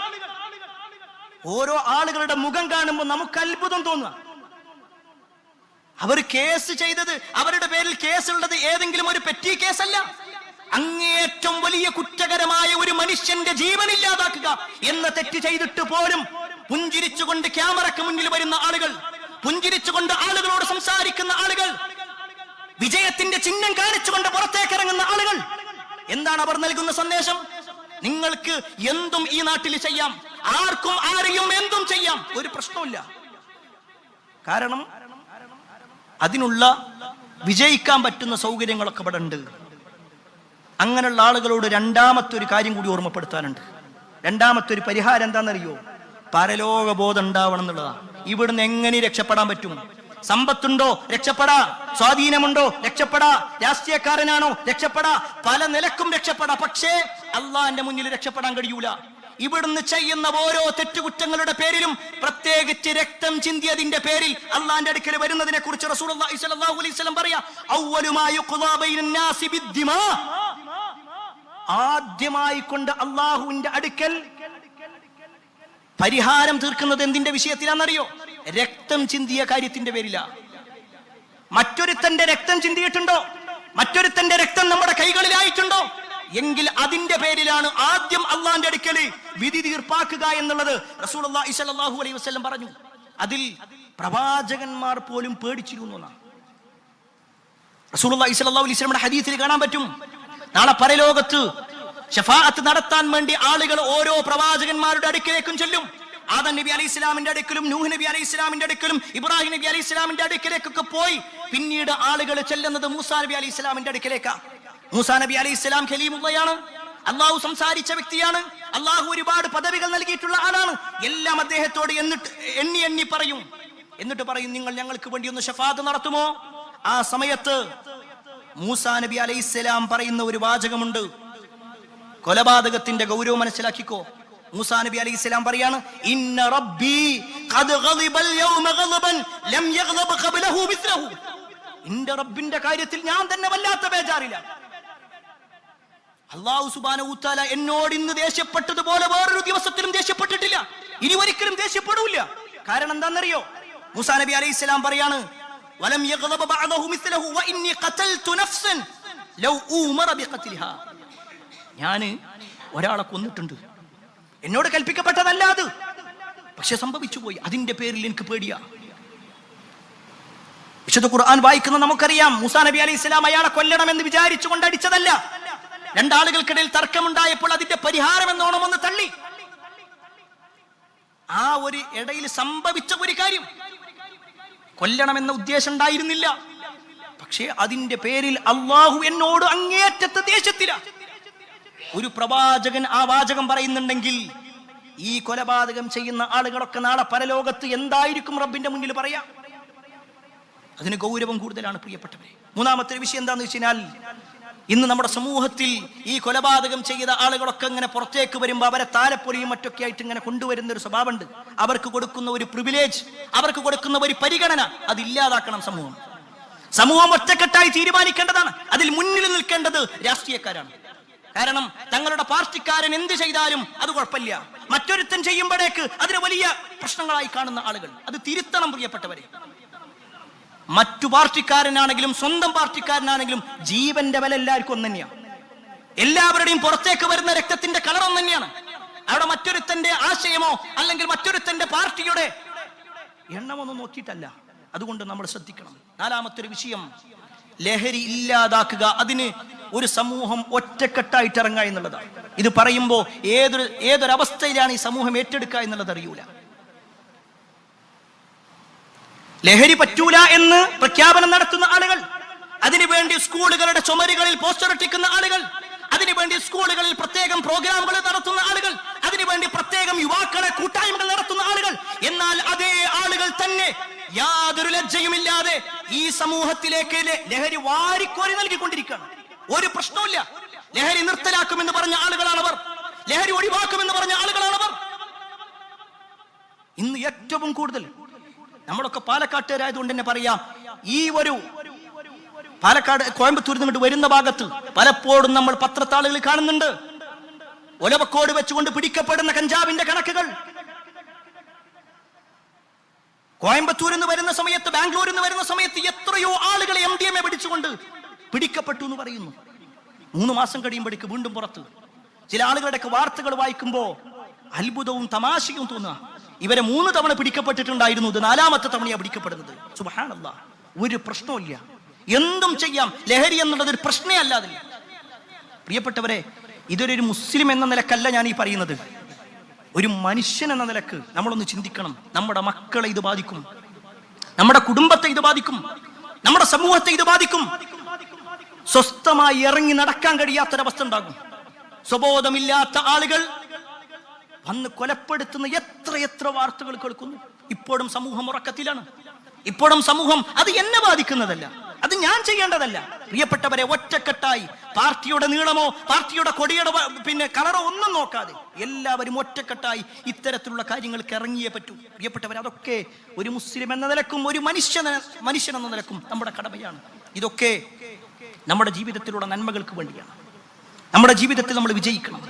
S2: ഓരോ ആളുകളുടെ മുഖം കാണുമ്പോൾ നമുക്ക് അത്ഭുതം തോന്നുക. അവർ കേസ് ചെയ്തത്, അവരുടെ പേരിൽ കേസുള്ളത് ഏതെങ്കിലും ഒരു പെറ്റി കേസല്ല. അങ്ങേയറ്റം വലിയ കുറ്റകരമായ ഒരു മനുഷ്യന്റെ ജീവൻ ഇല്ലാതാക്കുക എന്ന തെറ്റ് ചെയ്തിട്ട് പോലും പുഞ്ചിരിച്ചുകൊണ്ട് ക്യാമറയ്ക്ക് മുന്നിൽ വരുന്ന ആളുകൾ, പുഞ്ചിരിച്ചുകൊണ്ട് ആളുകളോട് സംസാരിക്കുന്ന ആളുകൾ, വിജയത്തിന്റെ ചിഹ്നം കാണിച്ചുകൊണ്ട് പുറത്തേക്ക് ഇറങ്ങുന്ന ആളുകൾ. എന്താണ് അവർ നൽകുന്ന സന്ദേശം? നിങ്ങൾക്ക് എന്തും ഈ നാട്ടിൽ ചെയ്യാം, ആർക്കും ആരെയും എന്തും ചെയ്യാം, ഒരു പ്രശ്നമില്ല. കാരണം അതിനുള്ള വിജയിക്കാൻ പറ്റുന്ന സൗകര്യങ്ങളൊക്കെ ഇവിടെ ഉണ്ട്. അങ്ങനെയുള്ള ആളുകളോട് രണ്ടാമത്തെ ഒരു കാര്യം കൂടി ഓർമ്മപ്പെടുത്താനുണ്ട്. രണ്ടാമത്തെ ഒരു പരിഹാരം എന്താണെന്നറിയോ? പരലോകബോധം ഉണ്ടാവണം എന്നുള്ളതാണ്. ഇവിടുന്ന് എങ്ങനെ രക്ഷപ്പെടാൻ പറ്റും? സമ്പത്തുണ്ടോ? രക്ഷപ്പെടാ. സ്വാധീനമുണ്ടോ? രക്ഷപ്പെടാ. രാഷ്ട്രീയക്കാരനാണോ? രക്ഷപ്പെടാ. പല നിലക്കും രക്ഷപ്പെടാ. പക്ഷേ അള്ളാന്റെ മുന്നിൽ രക്ഷപ്പെടാൻ കഴിയൂല. ഇവിടുന്ന് ചെയ്യുന്ന ഓരോ തെറ്റുകുറ്റങ്ങളുടെ പേരിലും, പ്രത്യേകിച്ച് രക്തം ചിന്തിയതിന്റെ പേരിൽ അള്ളാന്റെ അടുക്കൽ വരുന്നതിനെ കുറിച്ച് റസൂലുള്ളാഹി സ്വല്ലല്ലാഹു അലൈഹി വസല്ലം പറയാ, അവ്വലു മാ യുഖ്ദാ ബൈനൻ നാസി ബിദ്ദിമാ. ആദ്യമായി കൊണ്ട് അള്ളാഹുവിന്റെ അടുക്കൽ പരിഹാരം തീർക്കുന്നത് എന്തിന്റെ വിഷയത്തിലാണെന്നറിയോ? രക്തം ചിന്തിയ കാര്യത്തിന്റെ പേരില. മറ്റൊരുത്തന്റെ രക്തം ചിന്തിയിട്ടുണ്ടോ? മറ്റൊരുത്തന്റെ രക്തം നമ്മുടെ കൈകളിലായിട്ടുണ്ടോ? എങ്കിൽ അതിന്റെ പേരിലാണ് ആദ്യം അള്ളാന്റെ അടുക്കൽ വിധി തീർപ്പാക്കുക എന്നുള്ളത് റസൂലുള്ളാഹി സ്വല്ലല്ലാഹു അലൈഹി വസല്ലം പറഞ്ഞു. അതിൽ പ്രവാചകന്മാർ പോലും പേടിച്ചിരുന്നു എന്നാണ് റസൂലുള്ളാഹി സ്വല്ലല്ലാഹു അലൈഹി വസല്ലമയുടെ ഹദീസിൽ കാണാൻ പറ്റും. നാളെ പരലോകത്ത് ശഫാഅത്ത് നടത്താൻ വേണ്ടി ആളുകൾ ഓരോ പ്രവാചകന്മാരുടെ അടുക്കിലേക്കും ചെല്ലും. ആദം നബി അലൈഹി ഇസ്ലാമിന്റെ അടുക്കലും നൂഹ് നബി അലൈഹി ഇസ്ലാമിന്റെ അടുക്കലും ഇബ്രാഹിം നബി അലൈഹി ഇസ്ലാമിന്റെ അടുക്കലേക്കൊക്കെ പോയി പിന്നീട് ആളുകൾ ചെല്ലുന്നത് മൂസാ നബി അലൈഹി ഇസ്ലാമിന്റെ അടുക്കലേക്കാ. മൂസാ നബി അലൈഹി ഇസ്ലാം ഖലീമുള്ളയാണ്, അള്ളാഹു സംസാരിച്ച വ്യക്തിയാണ്, അള്ളാഹു ഒരുപാട് പദവികൾ നൽകിയിട്ടുള്ള ആളാണ്. എല്ലാം അദ്ദേഹത്തോട് എണ്ണി പറയും. എന്നിട്ട് പറയും, നിങ്ങൾ ഞങ്ങൾക്ക് വേണ്ടി ഒന്ന് ശഫാഅത്ത് നടത്തുമോ? ആ സമയത്ത് മൂസാ നബി അലൈഹി ഇസ്ലാം പറയുന്ന ഒരു വാചകമുണ്ട്. കൊലപാതകത്തിന്റെ ഗൗരവം മനസ്സിലാക്കിക്കോ. മൂസാ നബി അലൈഹി ഇസ്ലാം പറയാണ്, ഇന്ന റബ്ബി ഖദ് ഗളിബൽ യൗമ ഗളബൻ ലം യഗ്ളബ ഖബ്ലഹു മിസ്ലഹു. എന്റെ റബ്ബിന്റെ കാര്യത്തിൽ ഞാൻ തന്നെ വല്ലാത്ത ബേജാറില്ല. അല്ലാഹു സുബ്ഹാനഹു തആല എന്നോട് ഇന്ന് ദേഷ്യപ്പെട്ടതുപോലെ വേറൊരു ദിവസത്തിലും ദേഷ്യപ്പെട്ടിട്ടില്ല, ഇനി ഒരിക്കലും ദേഷ്യപ്പെടൂല. കാരണം എന്താണെന്നറിയോ? മൂസാ നബി അലൈഹി ഇസ്ലാം പറയാണ്, വലം യഗ്ളബ ബഅദഹു മിസ്ലഹു വ ഇന്നി ഖതൽതു നഫ്സൻ ലൗ ഉമറ ബിഖത്ലിഹാ. ഞാൻ ഒരാളെ കൊന്നിട്ടുണ്ട്, എന്നോട് കൽപ്പിക്കപ്പെട്ടതല്ല അത്, പക്ഷെ സംഭവിച്ചു പോയി. അതിന്റെ പേരിൽ എനിക്ക് പേടിയാ. വിശുദ്ധ ഖുർആൻ വായിക്കുന്ന നമുക്കറിയാം, മൂസാ നബി അലൈഹി ഇസ്ലാം അയാളെ കൊല്ലണമെന്ന് വിചാരിച്ചുകൊണ്ട് അടിച്ചതല്ല. രണ്ടാളുകൾക്കിടയിൽ തർക്കമുണ്ടായപ്പോൾ അതിന്റെ പരിഹാരം എന്നോണം ഒന്ന് തള്ളി. ആ ഒരു ഇടയിൽ സംഭവിച്ച ഒരു കാര്യം, കൊല്ലണമെന്ന ഉദ്ദേശം ഉണ്ടായിരുന്നില്ല. പക്ഷേ അതിന്റെ പേരിൽ അള്ളാഹു എന്നോട് അങ്ങേയറ്റത്തെ ദേഷ്യത്തില. ഒരു പ്രവാചകൻ ആ വാചകം പറയുന്നുണ്ടെങ്കിൽ ഈ കൊലപാതകം ചെയ്യുന്ന ആളുകളൊക്കെ നാളെ പരലോകത്ത് എന്തായിരിക്കും റബ്ബിന്റെ മുന്നിൽ പറയാം? അതിന് ഗൗരവം കൂടുതലാണ് പ്രിയപ്പെട്ടവരെ. മൂന്നാമത്തെ വിഷയം എന്താണെന്ന് വെച്ച് കഴിഞ്ഞാൽ, ഇന്ന് നമ്മുടെ സമൂഹത്തിൽ ഈ കൊലപാതകം ചെയ്ത ആളുകളൊക്കെ ഇങ്ങനെ പുറത്തേക്ക് വരുമ്പോൾ അവരെ താലപ്പൊലിയും മറ്റൊക്കെ ആയിട്ട് ഇങ്ങനെ കൊണ്ടുവരുന്ന ഒരു സ്വഭാവമുണ്ട്. അവർക്ക് കൊടുക്കുന്ന ഒരു പ്രിവിലേജ്, അവർക്ക് കൊടുക്കുന്ന ഒരു പരിഗണന, അതില്ലാതാക്കണം സമൂഹം. സമൂഹം ഒറ്റക്കെട്ടായി തീരുമാനിക്കേണ്ടതാണ്. അതിൽ മുന്നിൽ നിൽക്കേണ്ടത് രാഷ്ട്രീയക്കാരാണ്. കാരണം തങ്ങളുടെ പാർട്ടിക്കാരൻ എന്ത് ചെയ്താലും അത് കുഴപ്പമില്ല, മറ്റൊരുത്തൻ ചെയ്യുമ്പോഴേക്ക് അതിന് വലിയ പ്രശ്നങ്ങളായി കാണുന്ന ആളുകൾ, അത് തിരുത്തണം പ്രിയപ്പെട്ടവരെ. മറ്റു പാർട്ടിക്കാരനാണെങ്കിലും സ്വന്തം പാർട്ടിക്കാരനാണെങ്കിലും ജീവന്റെ വില എല്ലാവർക്കും ഒന്ന് തന്നെയാണ്. എല്ലാവരുടെയും പുറത്തേക്ക് വരുന്ന രക്തത്തിന്റെ കളർ ഒന്ന് തന്നെയാണ്. അവിടെ മറ്റൊരുത്തന്റെ ആശയമോ അല്ലെങ്കിൽ മറ്റൊരുത്തന്റെ പാർട്ടിയുടെ എണ്ണമൊന്നും നോക്കിയിട്ടല്ല. അതുകൊണ്ട് നമ്മൾ ശ്രദ്ധിക്കണം. നാലാമത്തെ ഒരു വിഷയം, ലഹരി ഇല്ലാതാക്കുക. അതിന് ഒരു സമൂഹം ഒറ്റക്കെട്ടായിട്ട് ഇറങ്ങുക എന്നുള്ളതാണ്. ഇത് പറയുമ്പോൾ ഏതൊരവസ്ഥയിലാണ് ഈ സമൂഹം ഏറ്റെടുക്കുക എന്നുള്ളത് അറിയൂല. ലഹരി പറ്റൂല എന്ന് പ്രഖ്യാപനം നടത്തുന്ന ആളുകൾ, അതിനുവേണ്ടി സ്കൂളുകളുടെ ചുമരുകളിൽ പോസ്റ്റർ ഒട്ടിക്കുന്ന ആളുകൾ, അതിനുവേണ്ടി സ്കൂളുകളിൽ പ്രത്യേകം പ്രോഗ്രാമുകൾ നടത്തുന്ന ആളുകൾ, അതിനുവേണ്ടി പ്രത്യേകം യുവാക്കളെ കൂട്ടായ്മകൾ നടത്തുന്ന ആളുകൾ, എന്നാൽ അതേ ആളുകൾ തന്നെ യാതൊരു ലജ്ജയുമില്ലാതെ ഈ സമൂഹത്തിലേക്ക് ലഹരി വാരിക്കോരി നൽകിക്കൊണ്ടിരിക്കുകയാണ്. ഒരു പ്രശ്നവുമില്ല. ലഹരി നിർത്തലാക്കുമെന്ന് പറഞ്ഞ ആളുകളാണവർ, ലഹരി ഒഴിവാക്കുമെന്ന് പറഞ്ഞ ആളുകളാണവർ. ഇന്ന് ഏറ്റവും കൂടുതൽ നമ്മളൊക്കെ പാലക്കാട്ടുകാരായതുകൊണ്ട് തന്നെ പറയാം, ഈ ഒരു പാലക്കാട് കോയമ്പത്തൂരിൽ നിന്നിട്ട് വരുന്ന ഭാഗത്ത് പലപ്പോഴും നമ്മൾ പത്രത്താളുകൾ കാണുന്നുണ്ട് ഒലവക്കോട് വെച്ചുകൊണ്ട് പിടിക്കപ്പെടുന്ന കഞ്ചാവിന്റെ കണക്കുകൾ. കോയമ്പത്തൂരിൽ നിന്ന് വരുന്ന സമയത്ത്, ബാംഗ്ലൂരിൽ നിന്ന് വരുന്ന സമയത്ത് എത്രയോ ആളുകളെ MDMA പിടിച്ചുകൊണ്ട് പിടിക്കപ്പെട്ടു എന്ന് പറയുന്നു. 3 മാസം കഴിയുമ്പോഴേക്ക് വീണ്ടും പുറത്ത്. ചില ആളുകളുടെയൊക്കെ വാർത്തകൾ വായിക്കുമ്പോ അത്ഭുതവും തമാശയും തോന്നുക. ഇവരെ 3 തവണ പിടിക്കപ്പെട്ടിട്ടുണ്ടായിരുന്നു, ഇത് 4ാമത്തെ തവണയാണ് പിടിക്കപ്പെടുന്നത്. സുബ്ഹാനല്ലാഹ്. ഒരു പ്രശ്നമില്ല, എന്തും ചെയ്യാം. ലഹരി എന്നുള്ളത് ഒരു പ്രശ്നമേ അല്ലാതില്ല. പ്രിയപ്പെട്ടവരെ, ഇതൊരു മുസ്ലിം എന്ന നിലക്കല്ല ഞാൻ ഈ പറയുന്നത്. ഒരു മനുഷ്യൻ എന്ന നിലക്ക് നമ്മളൊന്ന് ചിന്തിക്കണം. നമ്മുടെ മക്കളെ ഇത് ബാധിക്കും, നമ്മുടെ കുടുംബത്തെ ഇത് ബാധിക്കും, നമ്മുടെ സമൂഹത്തെ ഇത് ബാധിക്കും. സ്വസ്ഥമായി ഇറങ്ങി നടക്കാൻ കഴിയാത്തൊരവസ്ഥ ഉണ്ടാകും. സ്വബോധമില്ലാത്ത ആളുകൾ വന്ന് കൊലപ്പെടുത്തുന്ന എത്ര വാർത്തകൾ കേൾക്കുന്നു. ഇപ്പോഴും സമൂഹം ഉറക്കത്തിലാണ്. ഇപ്പോഴും സമൂഹം അത് എന്നെ ബാധിക്കുന്നതല്ല, അത് ഞാൻ ചെയ്യേണ്ടതല്ല. പ്രിയപ്പെട്ടവരെ, ഒറ്റക്കെട്ടായി പാർട്ടിയുടെ നീളമോ പാർട്ടിയുടെ കൊടിയുടെ കളറോ ഒന്നും നോക്കാതെ എല്ലാവരും ഒറ്റക്കെട്ടായി ഇത്തരത്തിലുള്ള കാര്യങ്ങൾക്ക് ഇറങ്ങിയേ പറ്റൂ. പ്രിയപ്പെട്ടവരെ, അതൊക്കെ ഒരു മുസ്ലിം എന്ന നിലക്കും ഒരു മനുഷ്യൻ എന്ന നിലക്കും നമ്മുടെ കടമയാണ്. ഇതൊക്കെ നമ്മുടെ ജീവിതത്തിലുള്ള നന്മകൾക്ക് വേണ്ടിയാണ്. നമ്മുടെ ജീവിതത്തിൽ നമ്മൾ വിജയിക്കണം.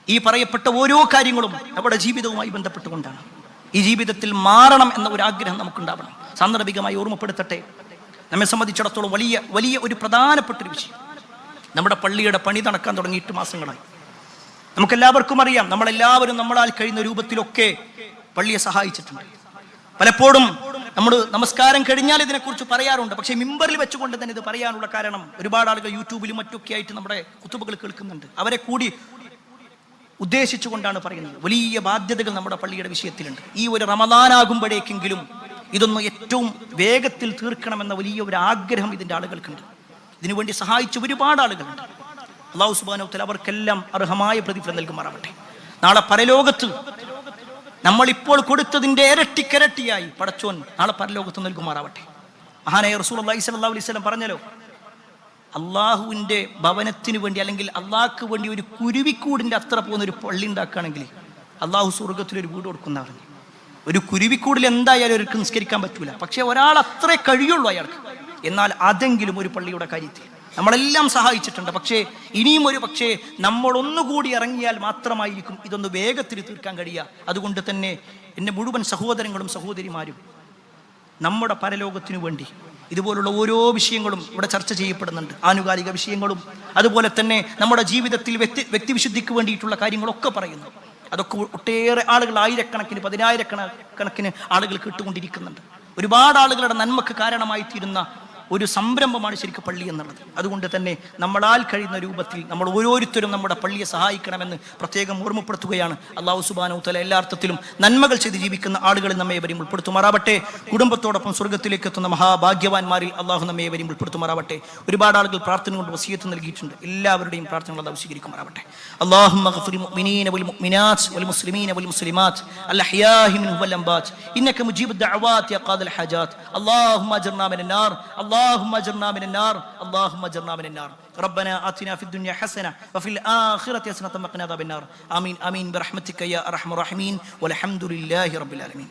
S2: ഈ പറയപ്പെട്ട ഓരോ കാര്യങ്ങളും നമ്മുടെ ജീവിതവുമായി ബന്ധപ്പെട്ടുകൊണ്ടാണ്. ഈ ജീവിതത്തിൽ മാറണം എന്ന ഒരു ആഗ്രഹം നമുക്കുണ്ടാവണം. സാന്ദർഭികമായി ഓർമ്മപ്പെടുത്തട്ടെ, നമ്മെ സംബന്ധിച്ചിടത്തോളം വലിയ ഒരു പ്രധാനപ്പെട്ട ഒരു വിഷയം, നമ്മുടെ പള്ളിയുടെ പണി നടക്കാൻ തുടങ്ങിയിട്ട് മാസങ്ങളായി. നമുക്കെല്ലാവർക്കും അറിയാം, നമ്മളെല്ലാവരും നമ്മളാൽ കഴിയുന്ന രൂപത്തിലൊക്കെ പള്ളിയെ സഹായിച്ചിട്ടുണ്ട്. പലപ്പോഴും നമ്മൾ നമസ്കാരം കഴിഞ്ഞാൽ ഇതിനെക്കുറിച്ച് പറയാറുണ്ട്. പക്ഷേ മിമ്പറിൽ വെച്ചുകൊണ്ട് തന്നെ ഇത് പറയാനുള്ള കാരണം, ഒരുപാട് ആളുകൾ യൂട്യൂബിലും മറ്റൊക്കെ ആയിട്ട് നമ്മുടെ കുത്തുബകൾ കേൾക്കുന്നുണ്ട്. അവരെ കൂടി ഉദ്ദേശിച്ചുകൊണ്ടാണ് പറയുന്നത്. വലിയ ബാധ്യതകൾ നമ്മുടെ പള്ളിയുടെ വിഷയത്തിലുണ്ട്. ഈ ഒരു റമദാനാകുമ്പോഴേക്കെങ്കിലും ഇതൊന്ന് ഏറ്റവും വേഗത്തിൽ തീർക്കണമെന്ന വലിയ ഒരു ആഗ്രഹം ഇതിൻ്റെ ആളുകൾക്കുണ്ട്. ഇതിനുവേണ്ടി സഹായിച്ച ഒരുപാട് ആളുകളുണ്ട്. അല്ലാഹു സുബ്ഹാനഹു വ തആല അവർക്കെല്ലാം അർഹമായ പ്രതിഫലം നൽകുമാറാവട്ടെ. നാളെ പരലോകത്ത് നമ്മളിപ്പോൾ കൊടുത്തതിൻ്റെ ഇരട്ടിക്കരട്ടിയായി പടച്ചോൻ നാളെ പരലോകത്ത് നൽകുമാറാവട്ടെ. മഹാനായ റസൂലുള്ളാഹി സ്വല്ലല്ലാഹു അലൈഹി വസല്ലം പറഞ്ഞല്ലോ, അള്ളാഹുവിൻ്റെ ഭവനത്തിന് വേണ്ടി അല്ലെങ്കിൽ അള്ളാഹ്ക്ക് വേണ്ടി ഒരു കുരുവിക്കൂടിൻ്റെ അത്ര പോകുന്ന ഒരു പള്ളി ഉണ്ടാക്കുകയാണെങ്കിൽ അള്ളാഹു സ്വർഗത്തിലൊരു വീട് കൊടുക്കുന്ന പറഞ്ഞു. ഒരു കുരുവിക്കൂടിൽ എന്തായാലും അവർക്ക് നിസ്കരിക്കാൻ പറ്റൂല, പക്ഷെ ഒരാൾ അത്രേ കഴിയുള്ളൂ അയാൾക്ക്. എന്നാൽ അതെങ്കിലും ഒരു പള്ളിയുടെ കാര്യത്തിൽ നമ്മളെല്ലാം സഹായിച്ചിട്ടുണ്ട്. പക്ഷേ ഇനിയും ഒരു പക്ഷേ നമ്മളൊന്നുകൂടി ഇറങ്ങിയാൽ മാത്രമായിരിക്കും ഇതൊന്ന് വേഗത്തിൽ തീർക്കാൻ കഴിയുക. അതുകൊണ്ട് തന്നെ എൻ്റെ മുഴുവൻ സഹോദരങ്ങളും സഹോദരിമാരും നമ്മുടെ പരലോകത്തിനു വേണ്ടി ഇതുപോലുള്ള ഓരോ വിഷയങ്ങളും ഇവിടെ ചർച്ച ചെയ്യപ്പെടുന്നുണ്ട്. ആനുകാലിക വിഷയങ്ങളും അതുപോലെ തന്നെ നമ്മുടെ ജീവിതത്തിൽ വ്യക്തിവിശുദ്ധിക്ക് വേണ്ടിയിട്ടുള്ള കാര്യങ്ങളൊക്കെ പറയുന്നു. അതൊക്കെ ഒട്ടേറെ ആളുകൾ, ആയിരക്കണക്കിന് 10,000 കണക്കിന് ആളുകൾ കേട്ടുകൊണ്ടിരിക്കുന്നുണ്ട്. ഒരുപാട് ആളുകളുടെ നന്മക്ക് കാരണമായി തീരുന്ന ഒരു സംരംഭമാണ് ശരിക്കും പള്ളി എന്നുള്ളത്. അതുകൊണ്ട് തന്നെ നമ്മളാൽ കഴിയുന്ന രൂപത്തിൽ നമ്മൾ ഓരോരുത്തരും നമ്മുടെ പള്ളിയെ സഹായിക്കണമെന്ന് പ്രത്യേകം ഓർമ്മപ്പെടുത്തുകയാണ്. അല്ലാഹു സുബ്ഹാനഹു വ തആല എല്ലാ അർത്ഥത്തിലും നന്മകൾ ചെയ്ത് ജീവിക്കുന്ന ആളുകളിൽ നമ്മെ വരും ഉൾപ്പെടുത്തുമാറാവട്ടെ. കുടുംബത്തോടൊപ്പം സ്വർഗ്ഗത്തിലേക്ക് എത്തുന്ന മഹാഭാഗ്യവാന്മാരിൽ അല്ലാഹു നമ്മെ വരും ഉൾപ്പെടുത്തുമാറാവട്ടെ. ഒരുപാട് ആളുകൾ പ്രാർത്ഥന കൊണ്ട് വസിയത്ത് നൽകിയിട്ടുണ്ട്. എല്ലാവരുടെയും പ്രാർത്ഥനകൾ അല്ലാഹു സ്വീകരിക്കുമാറാവട്ടെ. അല്ലാഹുമ്മ ഗ്ഫിർ മുഅ്മിനീന വൽ മുഅ്മിനാത്ത് വൽ മുസ്ലിമീന വൽ മുസ്ലിമാത്ത് അൽ അഹ്യാഇ മിൻഹും വൽ അംവാത്ത് ഇന്നക മുജീബുദ് ദഅവാത് യാ ഖാദിൽ ഹാജാത്ത്. اللهم اجرنا من النار اللهم اجرنا من النار اللهم اجرنا من النار. ربنا آتنا في الدنيا حسنة وفي الآخرة حسنة وقنا عذاب النار. آمين آمين برحمتك يا أرحم الراحمين والحمد لله رب العالمين.